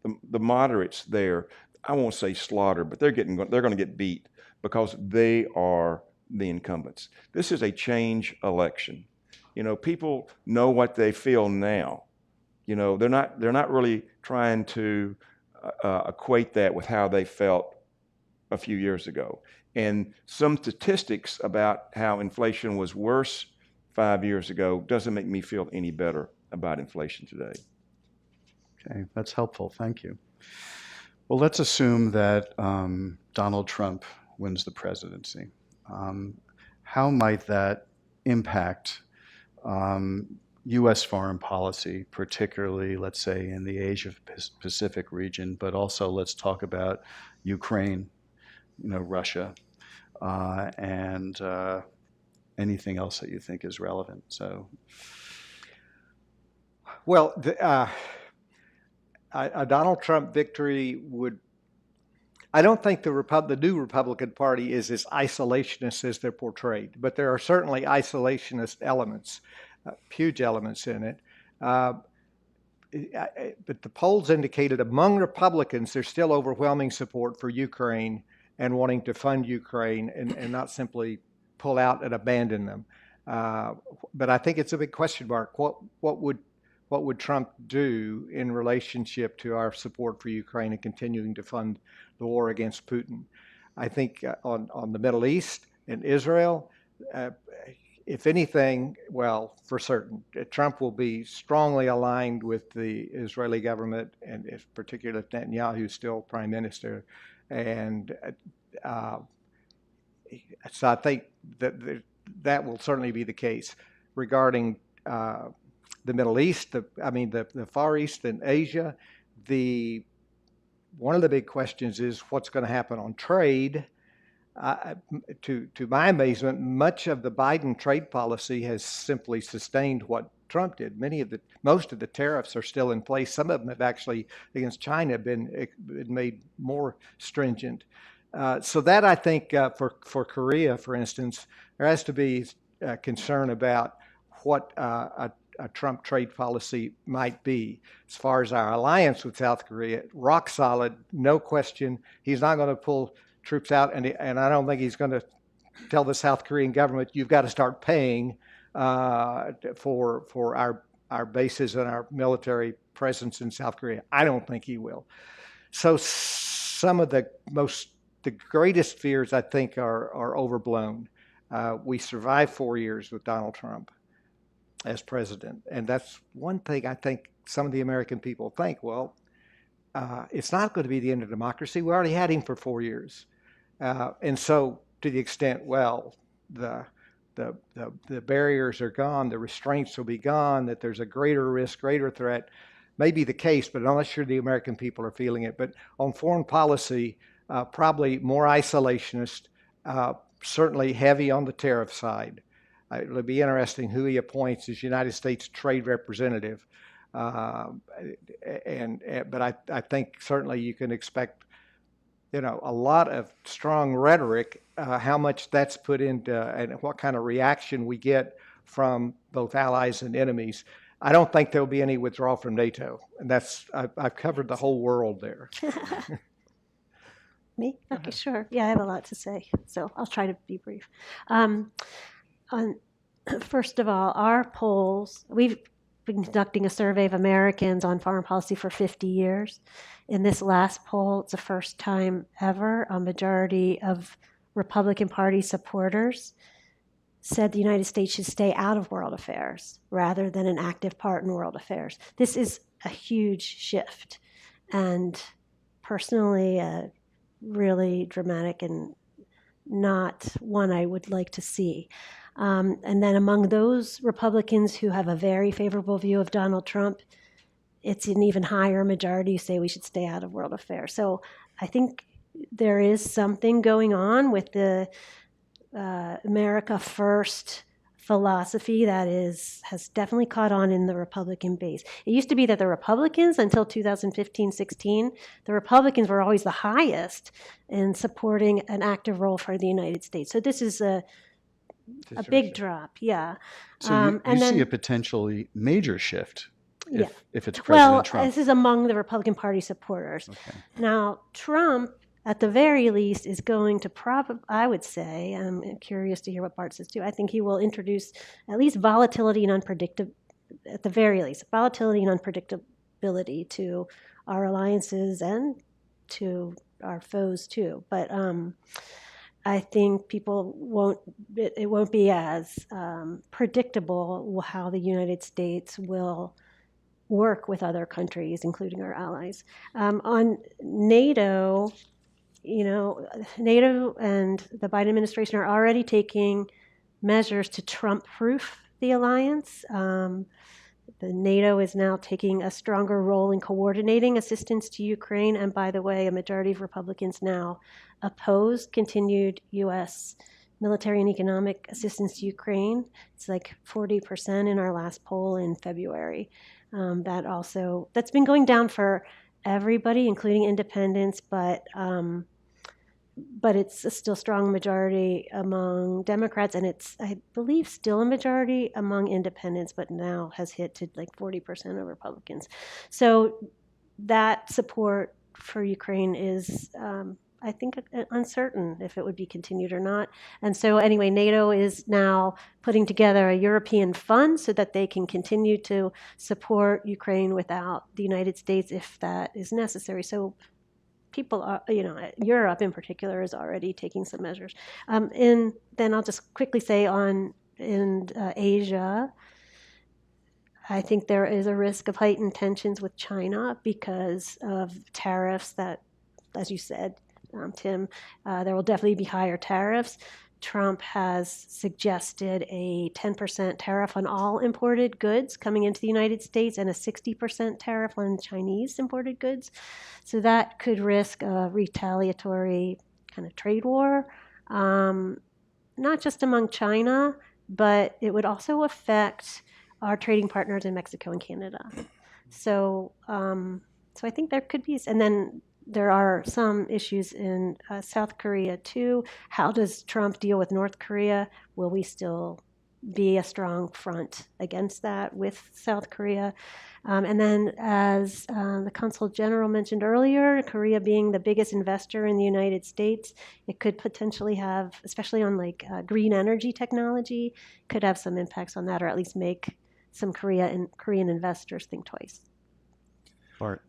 the moderates there, I won't say slaughtered, but they're going to get beat because they are the incumbents. This is a change election. People know what they feel now. They're not really trying to equate that with how they felt a few years ago. And some statistics about how inflation was worse 5 years ago doesn't make me feel any better about inflation today. Okay, that's helpful. Thank you. Well, let's assume that Donald Trump wins the presidency. How might that impact U.S. foreign policy, particularly, let's say, in the Asia-Pacific region, but also let's talk about Ukraine, Russia, and anything else that you think is relevant. So, Well, a Donald Trump victory would, I don't think the new Republican Party is as isolationist as they're portrayed, but there are certainly isolationist elements, huge elements in it. But the polls indicated among Republicans, there's still overwhelming support for Ukraine and wanting to fund Ukraine and not simply pull out and abandon them. But I think it's a big question mark. What would Trump do in relationship to our support for Ukraine and continuing to fund the war against Putin? I think on the Middle East and Israel, if anything, well, for certain, Trump will be strongly aligned with the Israeli government, and if particularly if Netanyahu is still prime minister. And so I think that will certainly be the case. Regarding the Middle East, the Far East and Asia, one of the big questions is what's going to happen on trade. To my amazement, much of the Biden trade policy has simply sustained what Trump did. Most of the tariffs are still in place. Some of them have actually, against China, been made more stringent. So that, I think, for Korea, for instance, there has to be concern about what a Trump trade policy might be. As far as our alliance with South Korea, rock solid, no question. He's not going to pull troops out, and I don't think he's going to tell the South Korean government, you've got to start paying for our bases and our military presence in South Korea. I don't think he will. So some of the greatest fears, I think, are overblown. We survived 4 years with Donald Trump as president, and that's one thing I think some of the American people think, well, it's not going to be the end of democracy. We already had him for 4 years. And so to the extent, well, the barriers are gone, the restraints will be gone, that there's a greater risk, greater threat, may be the case, but I'm not sure the American people are feeling it. But on foreign policy, probably more isolationist, certainly heavy on the tariff side. It'll be interesting who he appoints as United States Trade Representative. But I think certainly you can expect, a lot of strong rhetoric, how much that's put into and what kind of reaction we get from both allies and enemies. I don't think there'll be any withdrawal from NATO, and I've covered the whole world there. Me? Okay, sure. Yeah, I have a lot to say, so I'll try to be brief. First of all, our polls, we've been conducting a survey of Americans on foreign policy for 50 years. In this last poll, it's the first time ever a majority of Republican Party supporters said the United States should stay out of world affairs rather than an active part in world affairs. This is a huge shift, and personally, really dramatic and not one I would like to see. And then among those Republicans who have a very favorable view of Donald Trump, it's an even higher majority who say we should stay out of world affairs. So I think there is something going on with the America First philosophy that has definitely caught on in the Republican base. It used to be that the Republicans, until 2015-16, the Republicans were always the highest in supporting an active role for the United States. So this is a big drop, yeah. So you see a potentially major shift if it's President Trump. Well, this is among the Republican Party supporters. Okay. Now, Trump, at the very least, is going to I would say, I'm curious to hear what Bart says too, I think he will introduce at least volatility and at the very least, volatility and unpredictability to our alliances and to our foes too. But I think it won't be as predictable how the United States will work with other countries, including our allies. On NATO, NATO and the Biden administration are already taking measures to Trump-proof the alliance. The NATO is now taking a stronger role in coordinating assistance to Ukraine. And by the way, a majority of Republicans now oppose continued U.S. military and economic assistance to Ukraine. It's like 40% in our last poll in February. That's been going down for everybody, including independents, but it's a still strong majority among Democrats, and it's, I believe, still a majority among independents, but now has hit to like 40% of Republicans. So that support for Ukraine is, I think, uncertain if it would be continued or not. And so anyway, NATO is now putting together a European fund so that they can continue to support Ukraine without the United States if that is necessary. So people are, Europe in particular is already taking some measures. And then I'll just quickly say in Asia, I think there is a risk of heightened tensions with China because of tariffs that, as you said, Tim, there will definitely be higher tariffs. Trump has suggested a 10% tariff on all imported goods coming into the United States and a 60% tariff on Chinese imported goods. So that could risk a retaliatory kind of trade war, not just among China, but it would also affect our trading partners in Mexico and Canada. So I think there could be, and then there are some issues in South Korea too. How does Trump deal with North Korea? Will we still be a strong front against that with South Korea? And then as the Consul General mentioned earlier, Korea being the biggest investor in the United States, it could potentially have, especially on like green energy technology, could have some impacts on that, or at least make some Korean investors think twice. Bart.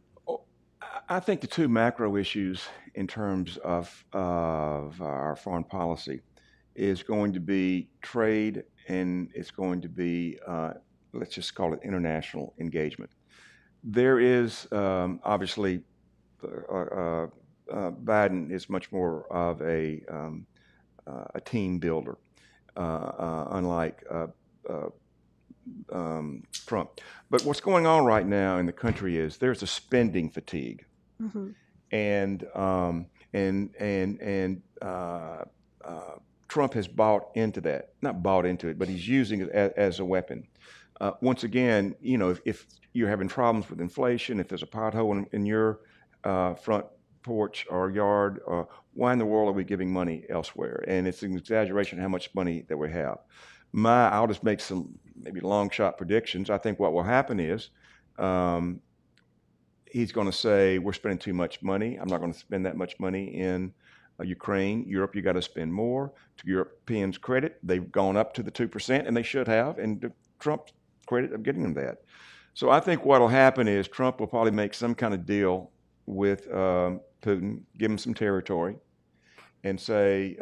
I think the two macro issues in terms of our foreign policy is going to be trade, and it's going to be, let's just call it international engagement. There is obviously, Biden is much more of a team builder, unlike Trump. But what's going on right now in the country is there's a spending fatigue. Mm-hmm. And Trump has bought into that. Not bought into it, but he's using it as a weapon. Once again, if you're having problems with inflation, if there's a pothole in your front porch or yard, why in the world are we giving money elsewhere? And it's an exaggeration how much money that we have. I'll just make some maybe long shot predictions. I think what will happen is he's going to say, we're spending too much money. I'm not going to spend that much money in Ukraine. Europe, you got to spend more. To Europeans' credit, they've gone up to the 2%, and they should have, and to Trump's credit of getting them that. So I think what will happen is Trump will probably make some kind of deal with Putin, give him some territory, and say,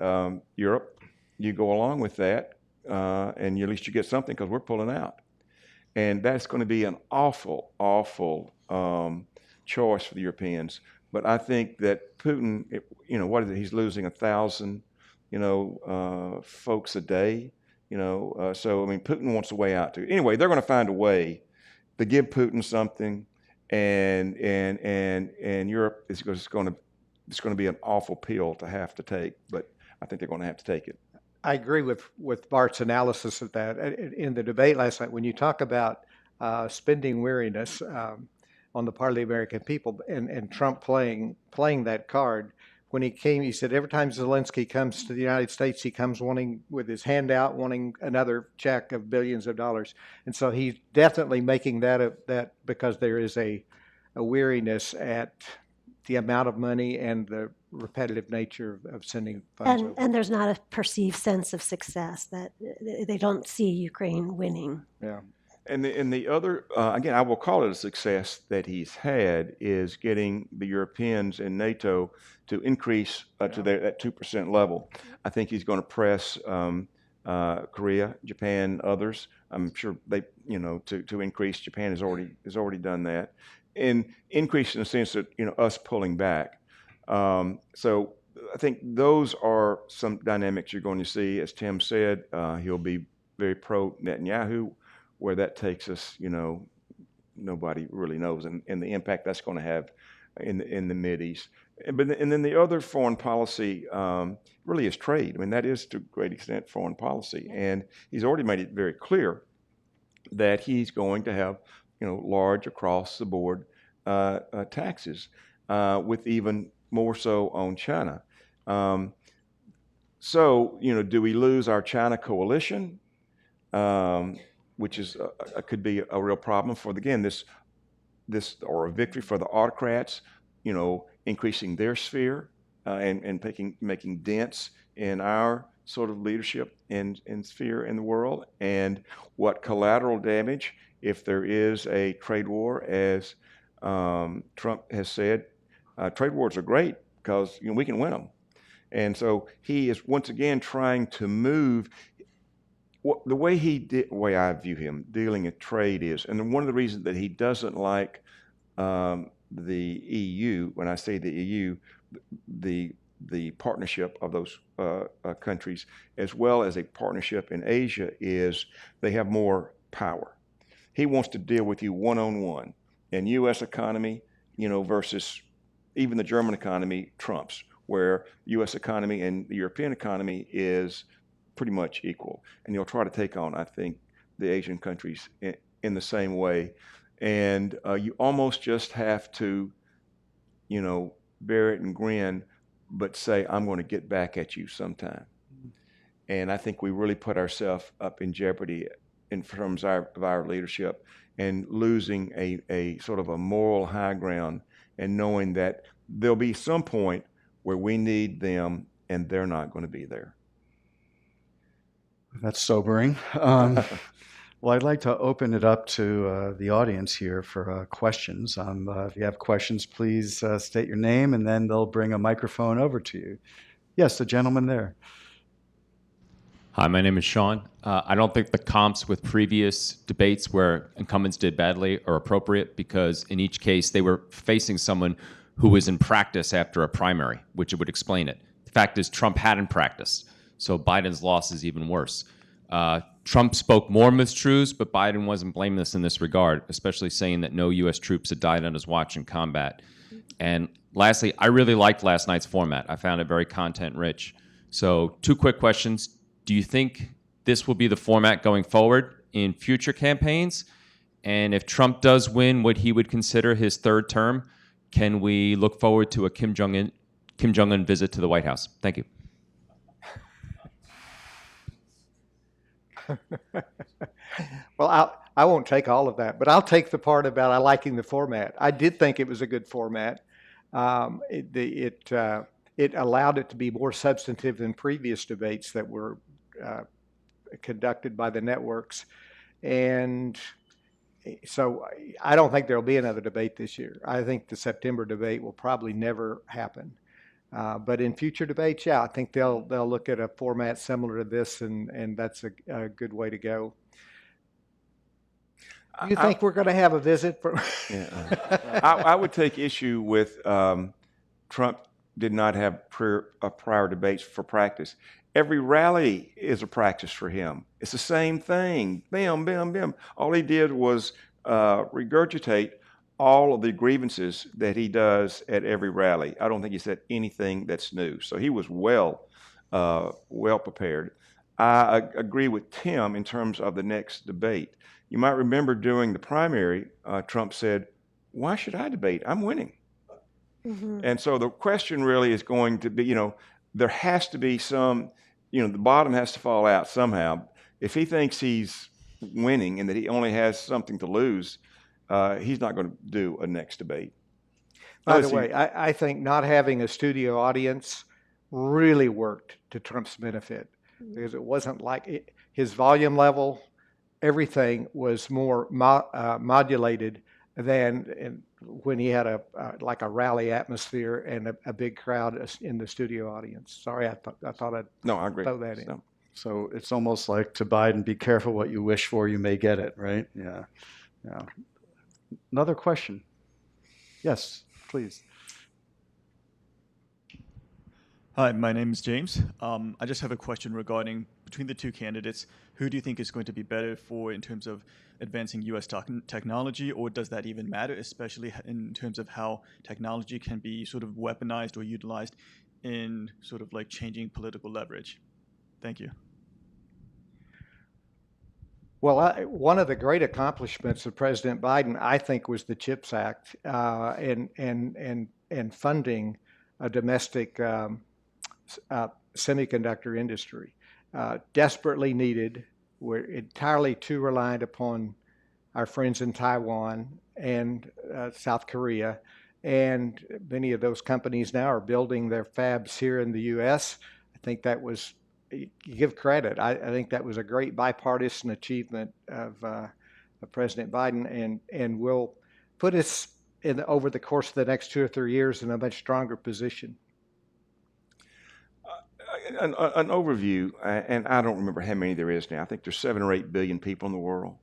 Europe, you go along with that, and at least you get something because we're pulling out. And that's going to be an awful, awful choice for the Europeans. But I think that Putin, what is it? He's losing 1,000, folks a day. So I mean, Putin wants a way out too. Anyway, they're going to find a way to give Putin something, and Europe is it's going to be an awful pill to have to take. But I think they're going to have to take it. I agree with Bart's analysis of that. In the debate last night, when you talk about spending weariness on the part of the American people, and Trump playing that card, when he came, he said every time Zelensky comes to the United States, he comes wanting, with his hand out, wanting another check of billions of dollars. And so he's definitely making that because there is a weariness at the amount of money and the repetitive nature of sending funds over. And there's not a perceived sense of success, that they don't see Ukraine winning. Yeah. And the other, again, I will call it a success that he's had is getting the Europeans and NATO to increase to that 2% level. I think he's going to press Korea, Japan, others. I'm sure they, to increase. Japan has already done that, and increase in the sense that us pulling back. So I think those are some dynamics you're going to see. As Tim said, he'll be very pro Netanyahu. Where that takes us, nobody really knows, and the impact that's going to have in the Mideast. And then the other foreign policy really is trade. I mean, that is to a great extent foreign policy, and he's already made it very clear that he's going to have, large across the board taxes, with even more so on China. So, do we lose our China coalition? Which is could be a real problem for this or a victory for the autocrats, increasing their sphere and making dents in our sort of leadership and sphere in the world, and what collateral damage if there is a trade war, as Trump has said. Trade wars are great because we can win them, and so he is once again trying to move. The way I view him dealing with trade is, and one of the reasons that he doesn't like the EU, when I say the EU, the partnership of those countries, as well as a partnership in Asia, is they have more power. He wants to deal with you one-on-one, and U.S. economy, versus even the German economy trumps, where U.S. economy and the European economy is pretty much equal, and you'll try to take on, I think, the Asian countries in the same way, and you almost just have to, bear it and grin, but say, I'm going to get back at you sometime. And I think we really put ourselves up in jeopardy in terms of our leadership, and losing a sort of a moral high ground, and knowing that there'll be some point where we need them and they're not going to be there. That's sobering. Well, I'd like to open it up to the audience here for questions. If you have questions, please state your name, and then they'll bring a microphone over to you. Yes, the gentleman there. Hi, my name is Sean. I don't think the comps with previous debates where incumbents did badly are appropriate, because in each case they were facing someone who was in practice after a primary, which would explain it. The fact is Trump hadn't practiced, so Biden's loss is even worse. Trump spoke more mistruths, but Biden wasn't blameless in this regard, especially saying that no U.S. troops had died on his watch in combat. And lastly, I really liked last night's format. I found it very content-rich. So 2 quick questions. Do you think this will be the format going forward in future campaigns? And if Trump does win what he would consider his 3rd term, can we look forward to a Kim Jong-un visit to the White House? Thank you. Well, I won't take all of that, but I'll take the part about liking the format. I did think it was a good format. It allowed it to be more substantive than previous debates that were conducted by the networks. And so I don't think there'll be another debate this year. I think the September debate will probably never happen. But in future debates, yeah, I think they'll look at a format similar to this, and that's a good way to go. Do you think we're going to have a visit from? I would take issue with Trump did not have prior debates for practice. Every rally is a practice for him. It's the same thing. Bam, bam, bam. All he did was regurgitate all of the grievances that he does at every rally. I don't think he said anything that's new. So he was well prepared. I agree with Tim in terms of the next debate. You might remember during the primary, Trump said, "Why should I debate? I'm winning." Mm-hmm. And so the question really is going to be, there has to be some, the bottom has to fall out somehow. If he thinks he's winning and that he only has something to lose, he's not going to do a next debate. By the way, I think not having a studio audience really worked to Trump's benefit, because it wasn't like his volume level everything was more modulated than when he had like a rally atmosphere and a big crowd in the studio audience. Sorry, I thought I'd No, I agree. throw that in. So, So it's almost like to Biden, be careful what you wish for, you may get it, right? Yeah. Yeah. Another question. Yes, please. Hi, my name is James. I just have a question regarding between the two candidates, who do you think is going to be better for in terms of advancing U.S. technology, or does that even matter, especially in terms of how technology can be sort of weaponized or utilized in sort of like changing political leverage? Thank you. Well, one of the great accomplishments of President Biden, I think, was the CHIPS Act and funding a domestic semiconductor industry. Desperately needed. We're entirely too reliant upon our friends in Taiwan and South Korea, and many of those companies now are building their fabs here in the U.S. I think that was, you give credit. I think that was a great bipartisan achievement of President Biden, and will put us over the course of the next 2 or 3 years in a much stronger position. An overview, and I don't remember how many there is now. I think there's 7 or 8 billion people in the world,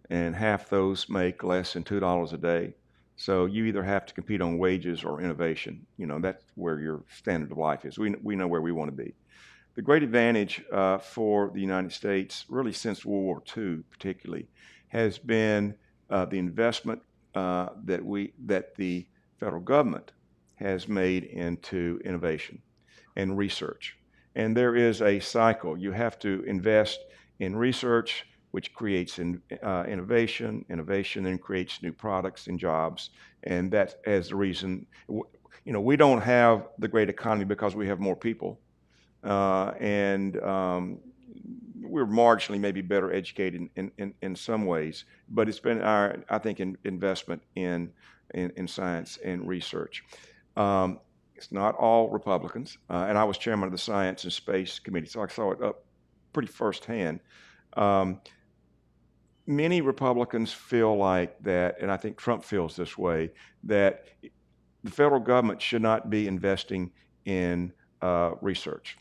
and half those make less than $2 a day. So you either have to compete on wages or innovation. You know, that's where your standard of life is. We know where we want to be. The great advantage for the United States, really since World War II particularly, has been the investment that the federal government has made into innovation and research. And there is a cycle. You have to invest in research, which creates innovation then creates new products and jobs. And that is the reason, we don't have the great economy because we have more people. And we're marginally maybe better educated in some ways, but it's been our, I think, investment in science and research. It's not all Republicans, and I was chairman of the Science and Space Committee, so I saw it up pretty firsthand. Many Republicans feel like that, and I think Trump feels this way, that the federal government should not be investing in research,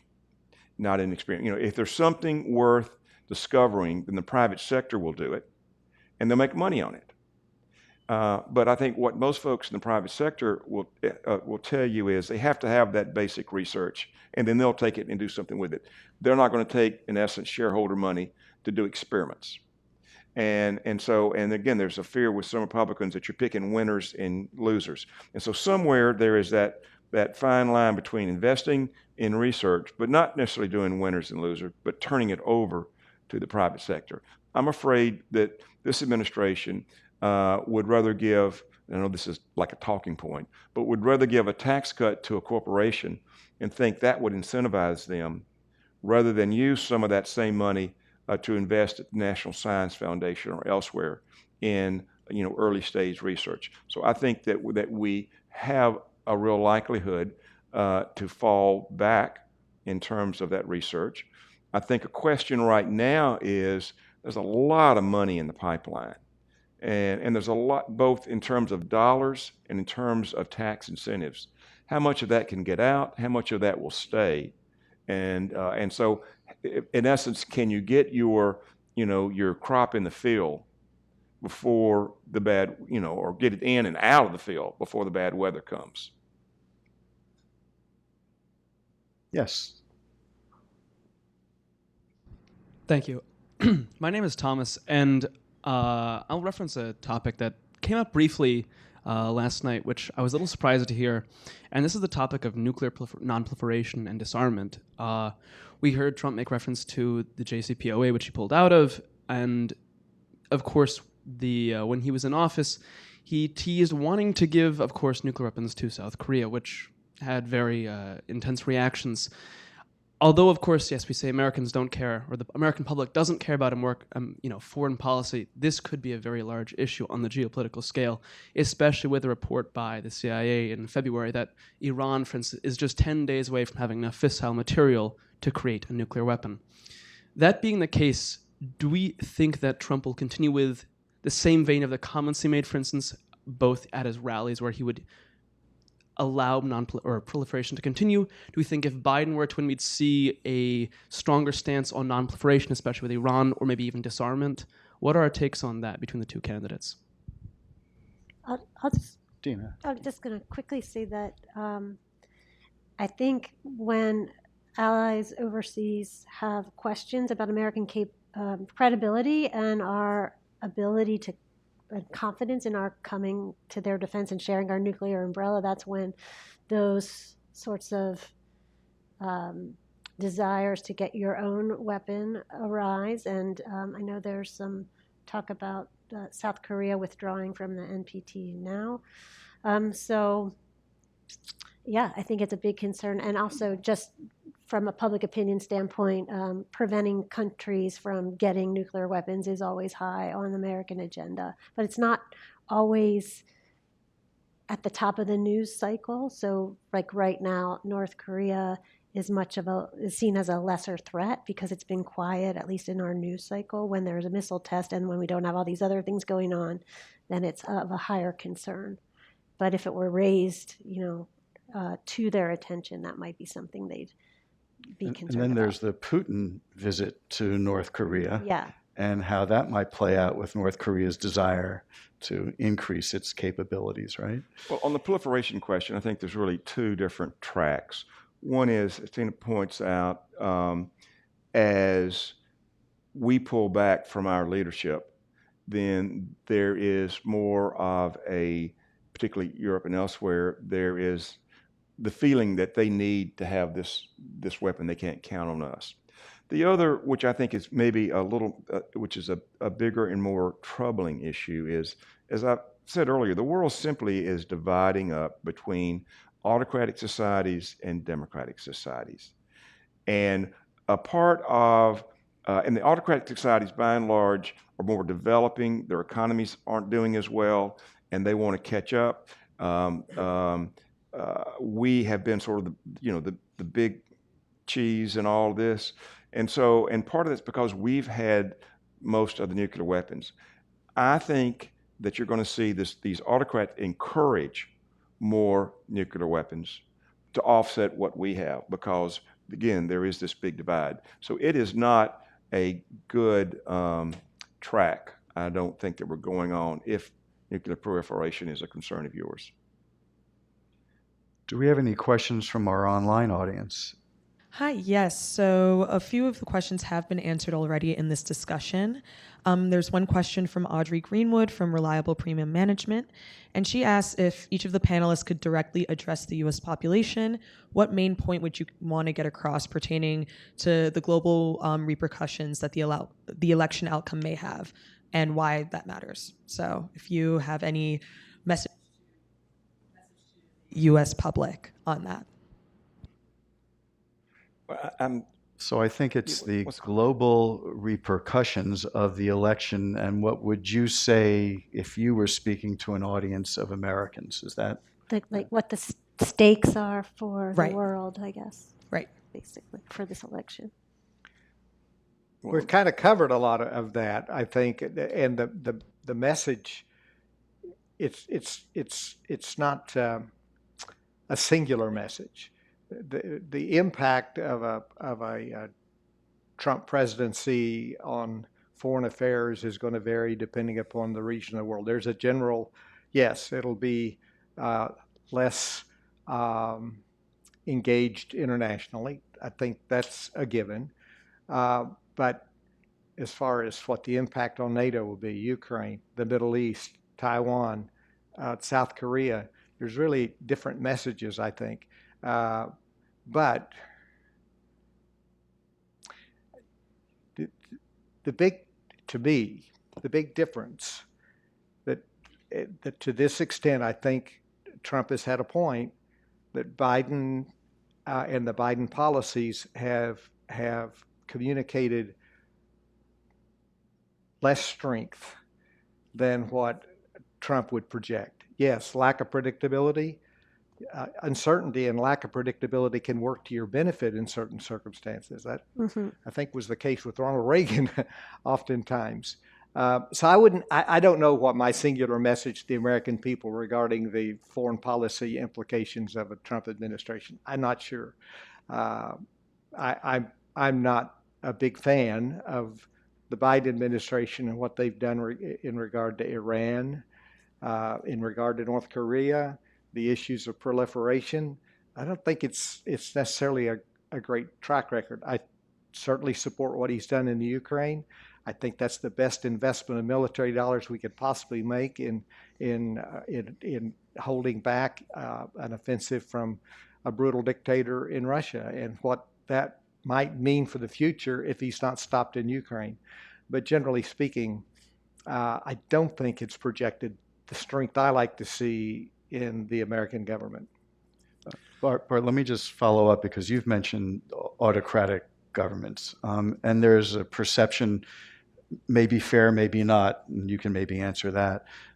not in experience. If there's something worth discovering, then the private sector will do it, and they'll make money on it. But I think what most folks in the private sector will tell you is they have to have that basic research, and then they'll take it and do something with it. They're not going to take, in essence, shareholder money to do experiments. And again, there's a fear with some Republicans that you're picking winners and losers. And so somewhere there is that fine line between investing in research, but not necessarily doing winners and losers, but turning it over to the private sector. I'm afraid that this administration would rather give, I know this is like a talking point, but would rather give a tax cut to a corporation and think that would incentivize them rather than use some of that same money to invest at the National Science Foundation or elsewhere in early stage research. So I think that we have a real likelihood to fall back in terms of that research. I think a question right now is there's a lot of money in the pipeline. And there's a lot, both in terms of dollars and in terms of tax incentives. How much of that can get out? How much of that will stay? And so, in essence, can you get your crop in the field before the bad, or get it in and out of the field before the bad weather comes? Yes. Thank you. My name is Thomas, and I'll reference a topic that came up briefly last night, which I was a little surprised to hear. And this is the topic of nuclear nonproliferation and disarmament. We heard Trump make reference to the JCPOA, which he pulled out of. And of course, when he was in office, he teased wanting to give, of course, nuclear weapons to South Korea, which had very intense reactions. Although, of course, yes, we say Americans don't care, or the American public doesn't care about foreign policy, this could be a very large issue on the geopolitical scale, especially with a report by the CIA in February that Iran, for instance, is just 10 days away from having enough fissile material to create a nuclear weapon. That being the case, do we think that Trump will continue with the same vein of the comments he made, for instance, both at his rallies where he would allow proliferation to continue? Do we think if Biden were to win, we'd see a stronger stance on non-proliferation, especially with Iran, or maybe even disarmament? What are our takes on that between the two candidates? Dina. I'm just going to quickly say that I think when allies overseas have questions about American credibility and our ability to confidence in our coming to their defense and sharing our nuclear umbrella, that's when those sorts of desires to get your own weapon arise. And I know there's some talk about South Korea withdrawing from the NPT now. So, yeah, I think it's a big concern. And also just from a public opinion standpoint, preventing countries from getting nuclear weapons is always high on the American agenda. But it's not always at the top of the news cycle. So like right now, North Korea is seen as a lesser threat because it's been quiet, at least in our news cycle. When there's a missile test and when we don't have all these other things going on, then it's of a higher concern. But if it were raised, to their attention, that might be something they'd be concerned about. And then there's the Putin visit to North Korea. Yeah. And how that might play out with North Korea's desire to increase its capabilities, right? Well, on the proliferation question, I think there's really two different tracks. One is, as Tina points out, as we pull back from our leadership, then there is more of a, particularly Europe and elsewhere, there is the feeling that they need to have this weapon. They can't count on us. The other, which I think is maybe a little, which is a bigger and more troubling issue, is, as I said earlier, the world simply is dividing up between autocratic societies and democratic societies. And a part of, and the autocratic societies by and large are more developing, their economies aren't doing as well, and they want to catch up. We have been sort of the big cheese in all of this. And part of that's because we've had most of the nuclear weapons. I think that you're going to see these autocrats encourage more nuclear weapons to offset what we have, because again, there is this big divide. So it is not a good track, I don't think, that we're going on if nuclear proliferation is a concern of yours. Do we have any questions from our online audience? Hi, yes. So a few of the questions have been answered already in this discussion. There's one question from Audrey Greenwood from Reliable Premium Management, and she asks if each of the panelists could directly address the U.S. population. What main point would you want to get across pertaining to the global repercussions that the election outcome may have and why that matters? So if you have any message to the U.S. public on that. So I think it's the global repercussions of the election, and what would you say if you were speaking to an audience of Americans? Is that like what the stakes are for Right. the world, I guess. Right. Basically, for this election. We've kind of covered a lot of that, I think, and the message. It's not a singular message. The impact of a Trump presidency on foreign affairs is going to vary depending upon the region of the world. There's a general, yes, it'll be less engaged internationally. I think that's a given. But as far as what the impact on NATO will be, Ukraine, the Middle East, Taiwan, South Korea, there's really different messages, I think. But the big difference that to this extent, I think Trump has had a point that Biden and the Biden policies have communicated less strength than what Trump would project. Yes, lack of predictability, uncertainty and lack of predictability can work to your benefit in certain circumstances. That I think was the case with Ronald Reagan oftentimes. So I don't know what my singular message to the American people regarding the foreign policy implications of a Trump administration. I'm not sure. I'm not a big fan of the Biden administration and what they've done in regard to Iran, in regard to North Korea, the issues of proliferation. I don't think it's necessarily a great track record. I certainly support what he's done in the Ukraine. I think that's the best investment of military dollars we could possibly make in holding back an offensive from a brutal dictator in Russia, and what that might mean for the future if he's not stopped in Ukraine. But generally speaking, I don't think it's projected the strength I like to see in the American government. Bart, let me just follow up because you've mentioned autocratic governments, and there's a perception, maybe fair, maybe not, and you can maybe answer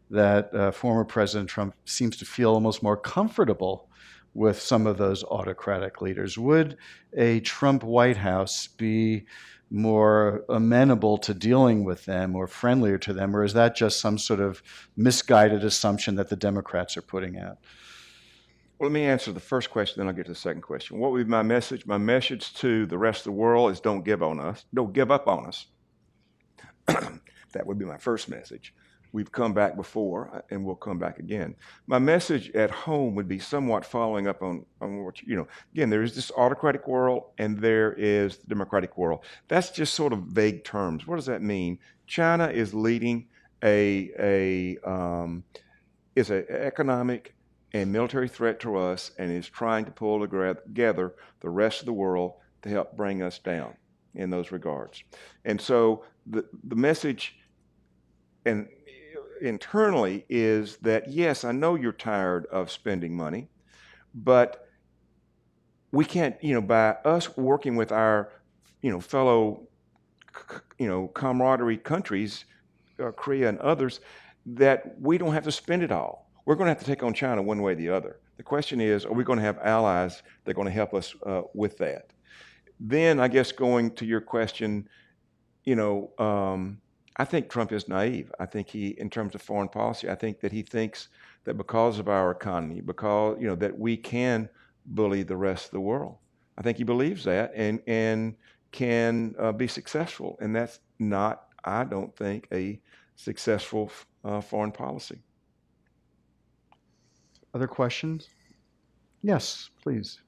that former President Trump seems to feel almost more comfortable with some of those autocratic leaders. Would a Trump White House be more amenable to dealing with them or friendlier to them, or is that just some sort of misguided assumption that the Democrats are putting out? Well, let me answer the first question, then I'll get to the second question. What would be my message? My message to the rest of the world is don't give on us. Don't give up on us. That would be my first message. We've come back before, and we'll come back again. My message at home would be somewhat following up on what, again, there is this autocratic world and there is the democratic world. That's just sort of vague terms. What does that mean? China is leading is an economic and military threat to us and is trying to pull together the rest of the world to help bring us down in those regards. And so the message and internally is that, yes, I know you're tired of spending money, but we can't, by us working with our, fellow, camaraderie countries, Korea and others, that we don't have to spend it all. We're going to have to take on China one way or the other. The question is, are we going to have allies that are going to help us with that? Then, I guess, going to your question, I think Trump is naive. I think in terms of foreign policy, I think that he thinks that because of our economy, because, that we can bully the rest of the world. I think he believes that and can be successful. And that's not, I don't think, a successful foreign policy. Other questions? Yes, please.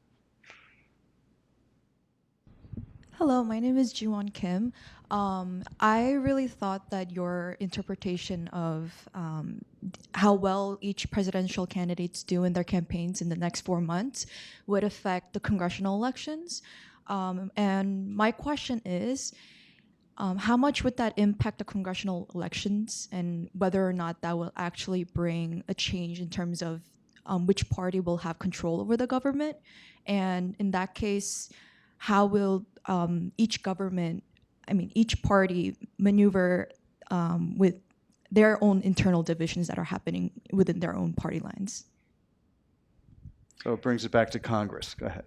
Hello, my name is Jiwon Kim. I really thought that your interpretation of how well each presidential candidates do in their campaigns in the next 4 months would affect the congressional elections. And my question is, how much would that impact the congressional elections and whether or not that will actually bring a change in terms of which party will have control over the government? And in that case, how will each party maneuver with their own internal divisions that are happening within their own party lines? So it brings it back to Congress. Go ahead.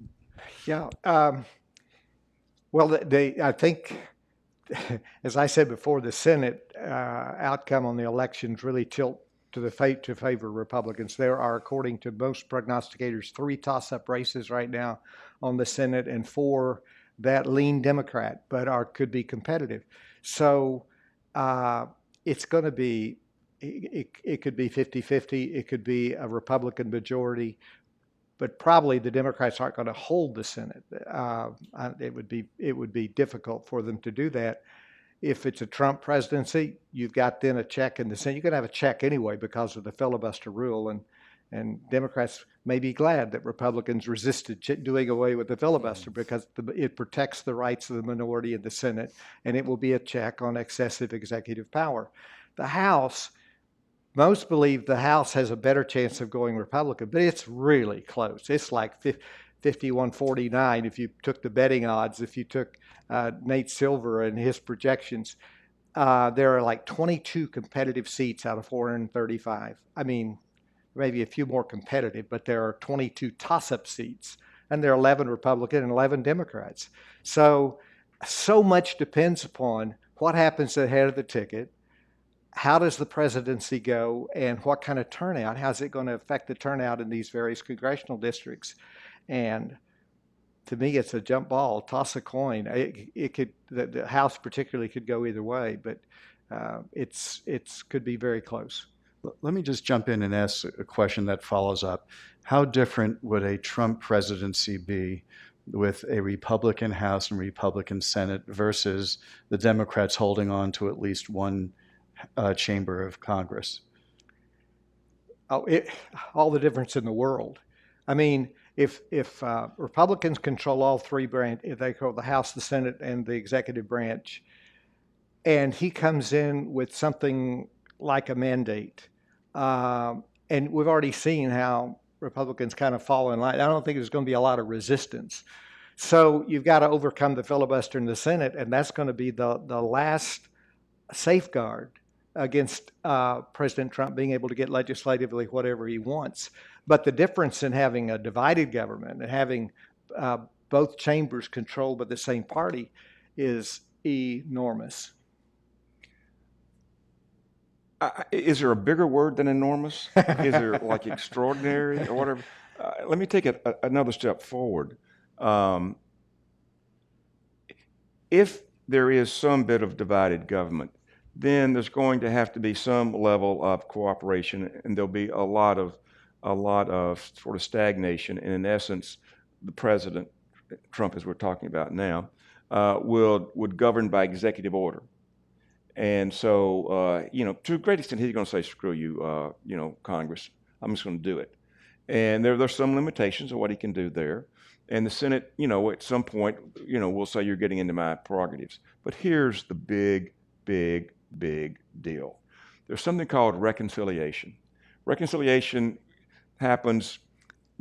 Yeah. Well, I think, as I said before, the Senate outcome on the elections really tilt to favor Republicans. There are, according to most prognosticators, 3 toss-up races right now on the Senate and 4 that lean Democrat, but could be competitive. So it's going to be, it could be 50-50, it could be a Republican majority, but probably the Democrats aren't going to hold the Senate. It would be difficult for them to do that. If it's a Trump presidency, you've got then a check in the Senate. You're going to have a check anyway because of the filibuster rule, and Democrats may be glad that Republicans resisted doing away with the filibuster because it protects the rights of the minority in the Senate, and it will be a check on excessive executive power. The House, most believe the House has a better chance of going Republican, but it's really close. It's like 51-49 if you took the betting odds, if you took Nate Silver and his projections. There are like 22 competitive seats out of 435. I mean, maybe a few more competitive, but there are 22 toss-up seats, and there are 11 Republican and 11 Democrats. So much depends upon what happens at the head of the ticket, how does the presidency go, and what kind of turnout, how's it going to affect the turnout in these various congressional districts. And to me, it's a jump ball, toss a coin. It could, the House particularly could go either way, but it's could be very close. Let me just jump in and ask a question that follows up. How different would a Trump presidency be with a Republican House and Republican Senate versus the Democrats holding on to at least one chamber of Congress? Oh, all the difference in the world. I mean, if Republicans control all three branches, they control the House, the Senate, and the executive branch, and he comes in with something like a mandate, and we've already seen how Republicans kind of fall in line. I don't think there's going to be a lot of resistance. So you've got to overcome the filibuster in the Senate, and that's going to be the last safeguard against President Trump being able to get legislatively whatever he wants. But the difference in having a divided government and having both chambers controlled by the same party is enormous. Is there a bigger word than enormous? Is there like extraordinary or whatever? Let me take it another step forward. If there is some bit of divided government, then there's going to have to be some level of cooperation, and there'll be a lot of sort of stagnation. And in essence, the president, Trump, as we're talking about now, would govern by executive order. And so, to a great extent, he's going to say, "Screw you, Congress. I'm just going to do it." And there's some limitations of what he can do there. And the Senate, at some point, will say, "You're getting into my prerogatives." But here's the big deal. There's something called reconciliation. Reconciliation happens,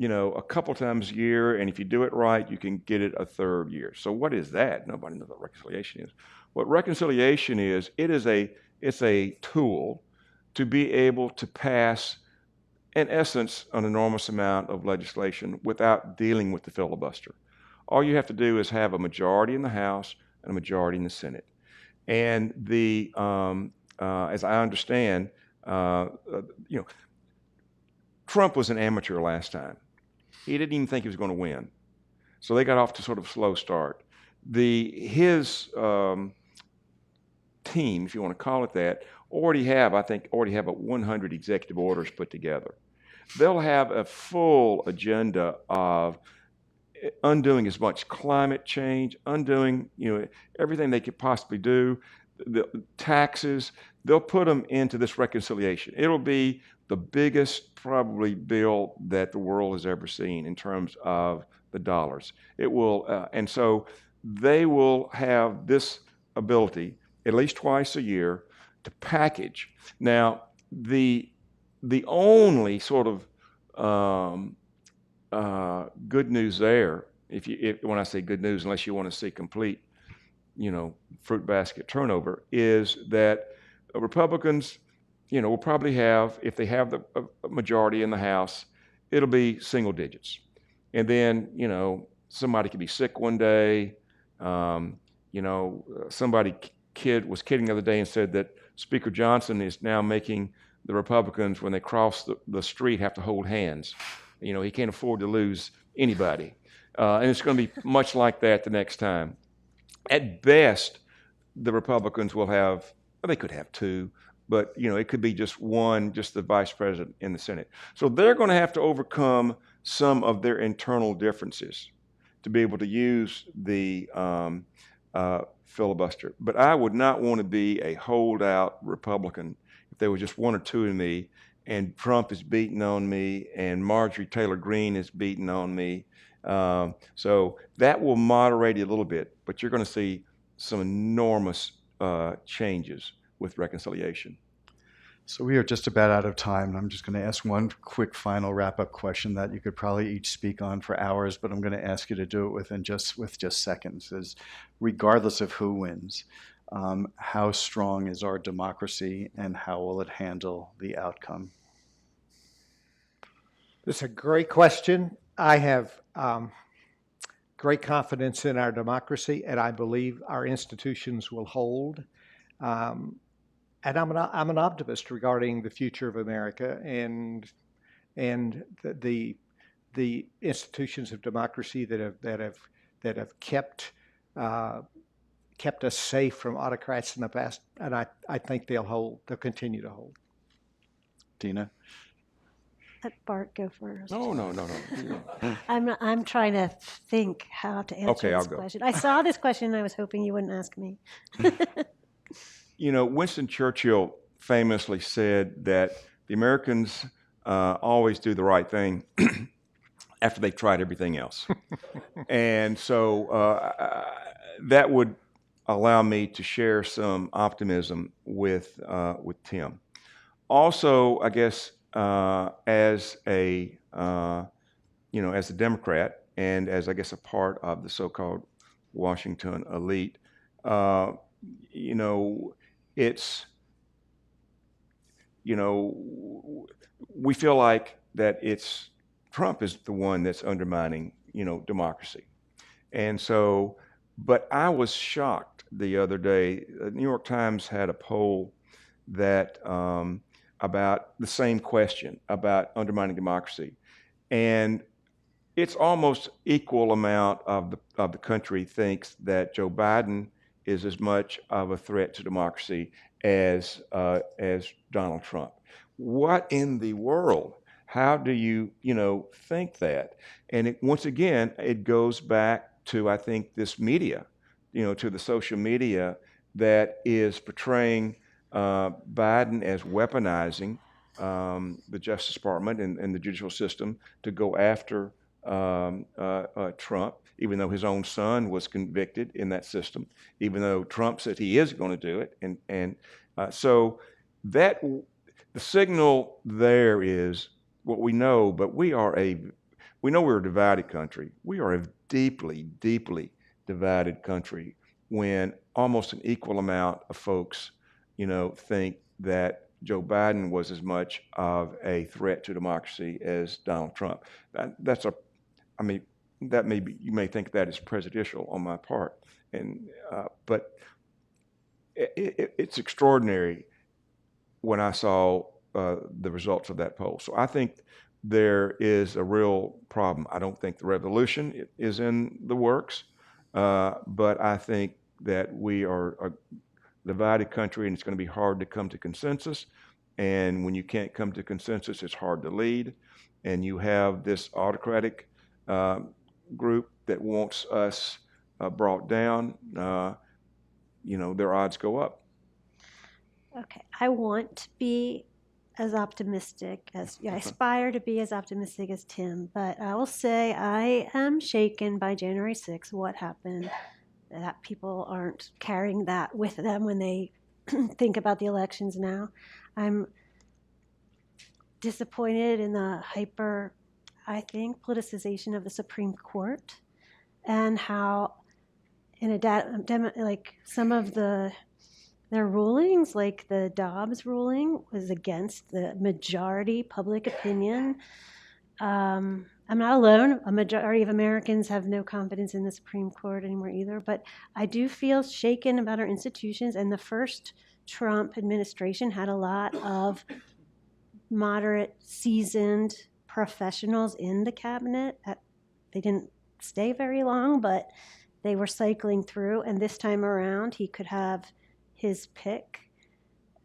a couple times a year, and if you do it right, you can get it a third year. So what is that? Nobody knows what reconciliation is. What reconciliation is, it's a tool to be able to pass, in essence, an enormous amount of legislation without dealing with the filibuster. All you have to do is have a majority in the House and a majority in the Senate. And as I understand, Trump was an amateur last time. He didn't even think he was going to win. So they got off to sort of a slow start. His team, if you want to call it that, already have about 100 executive orders put together. They'll have a full agenda of undoing as much climate change, undoing everything they could possibly do, the taxes. They'll put them into this reconciliation. It'll be the biggest probably bill that the world has ever seen in terms of the dollars. It will, and so they will have this ability at least twice a year to package. Now, the only sort of good news there, when I say good news, unless you want to see complete, fruit basket turnover, is that Republicans, will probably have, if they have the majority in the House, it'll be single digits. And then, somebody could be sick one day. Kid was kidding the other day and said that Speaker Johnson is now making the Republicans, when they cross the street, have to hold hands. He can't afford to lose anybody. And it's going to be much like that the next time. At best, the Republicans will have, they could have two, but it could be just one, just the vice president in the Senate. So they're going to have to overcome some of their internal differences to be able to use the filibuster. But I would not want to be a holdout Republican if there was just one or two of me, and Trump is beating on me, and Marjorie Taylor Greene is beating on me. So that will moderate it a little bit, but you're going to see some enormous changes with reconciliation. So we are just about out of time, and I'm just going to ask one quick final wrap-up question that you could probably each speak on for hours, but I'm going to ask you to do it with just seconds. Is regardless of who wins, how strong is our democracy, and how will it handle the outcome? It's a great question. I have great confidence in our democracy, and I believe our institutions will hold. And I'm an optimist regarding the future of America and the institutions of democracy that have kept us safe from autocrats in the past, and I think they'll hold. They'll continue to hold. Dina? Let Bart go first. No. I'm trying to think how to answer Okay, I'll this go. question. I saw this question and I was hoping you wouldn't ask me. You know, Winston Churchill famously said that the Americans always do the right thing after they've tried everything else. And so that would allow me to share some optimism with Tim. Also, I guess as a Democrat and as I guess a part of the so-called Washington elite, we feel like that Trump is the one that's undermining, democracy. And so, but I was shocked the other day. The New York Times had a poll that about the same question about undermining democracy, and it's almost equal amount of the country thinks that Joe Biden is as much of a threat to democracy as Donald Trump. What in the world? How do you think that? And once again, it goes back to, I think, this media, to the social media that is portraying Biden as weaponizing the Justice Department and the judicial system to go after Trump, even though his own son was convicted in that system, even though Trump said he is going to do it. And so that the signal there is what we know, but we know we're a divided country. We are a deeply, deeply divided country when almost an equal amount of folks, think that Joe Biden was as much of a threat to democracy as Donald Trump. You may think that is prejudicial on my part, but it's extraordinary when I saw the results of that poll. So I think there is a real problem. I don't think the revolution is in the works, but I think that we are a divided country, and it's going to be hard to come to consensus. And when you can't come to consensus, it's hard to lead. And you have this autocratic group that wants us brought down. Their odds go up. Okay, I want to be as optimistic as, I aspire to be as optimistic as Tim, but I will say I am shaken by January 6th, what happened, that people aren't carrying that with them when they think about the elections now. I'm disappointed in the politicization of the Supreme Court and how in some of their rulings, like the Dobbs ruling, was against the majority public opinion. I'm not alone. A majority of Americans have no confidence in the Supreme Court anymore either. But I do feel shaken about our institutions. And the first Trump administration had a lot of moderate, seasoned professionals in the cabinet. They didn't stay very long, but they were cycling through. And this time around, he could have his pick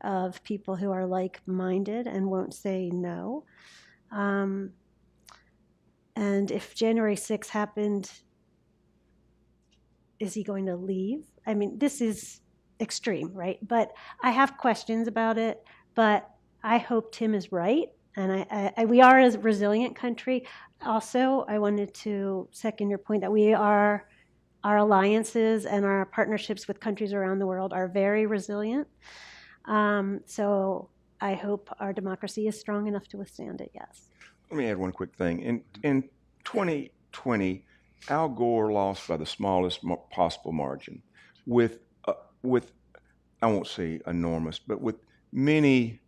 of people who are like-minded and won't say no. And if January 6th happened, is he going to leave? I mean, this is extreme, right? But I have questions about it, but I hope Tim is right. And we are a resilient country. Also, I wanted to second your point that our alliances and our partnerships with countries around the world are very resilient. So I hope our democracy is strong enough to withstand it, yes. Let me add one quick thing. In 2020, Al Gore lost by the smallest possible margin with I won't say enormous, but with many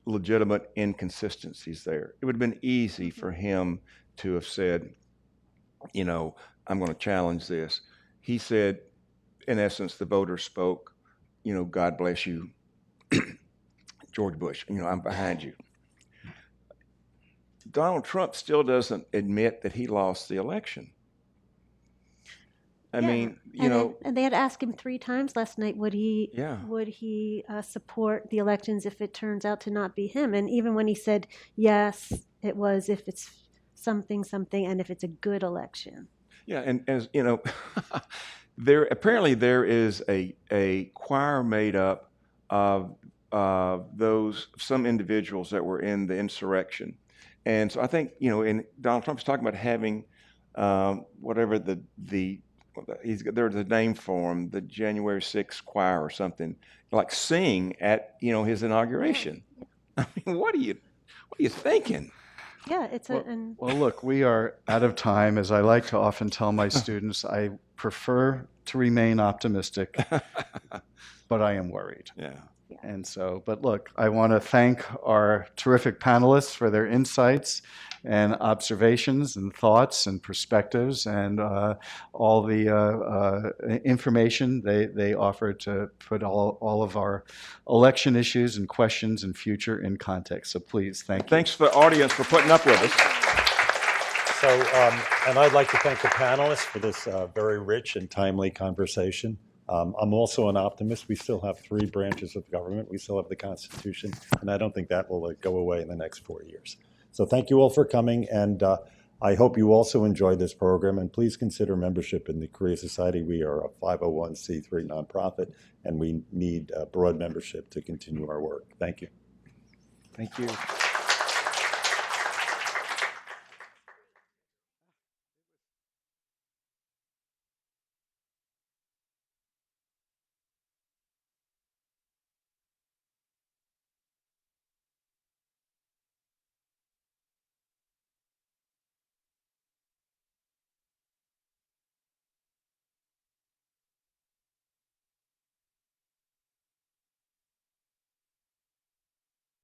legitimate inconsistencies there. It would have been easy for him to have said, you know, I'm going to challenge this. He said, in essence, the voters spoke, you know, God bless you, George Bush, you know, I'm behind you. Donald Trump still doesn't admit that he lost the election. I mean, you know, and they had asked him 3 times last night, would he support the elections if it turns out to not be him? And even when he said yes, it was if it's something, and if it's a good election. Yeah, and as you know, apparently there is a choir made up of some individuals that were in the insurrection, and so I think, you know, and Donald Trump's talking about having whatever there's a name for him, the January 6th choir or something, like sing at, you know, his inauguration. I mean, what are you thinking? Yeah, it's well, look, we are out of time. As I like to often tell my students, I prefer to remain optimistic, but I am worried. Yeah. And so, but look, I want to thank our terrific panelists for their insights and observations and thoughts and perspectives and all the information they offered to put all of our election issues and questions and future in context. So please, thank you. Thanks to the audience for putting up with us. So, and I'd like to thank the panelists for this very rich and timely conversation. I'm also an optimist. We still have 3 branches of government. We still have the Constitution, and I don't think that will go away in the next 4 years. So thank you all for coming, and I hope you also enjoyed this program, and please consider membership in the Korea Society. We are a 501c3 nonprofit, and we need broad membership to continue our work. Thank you. Thank you.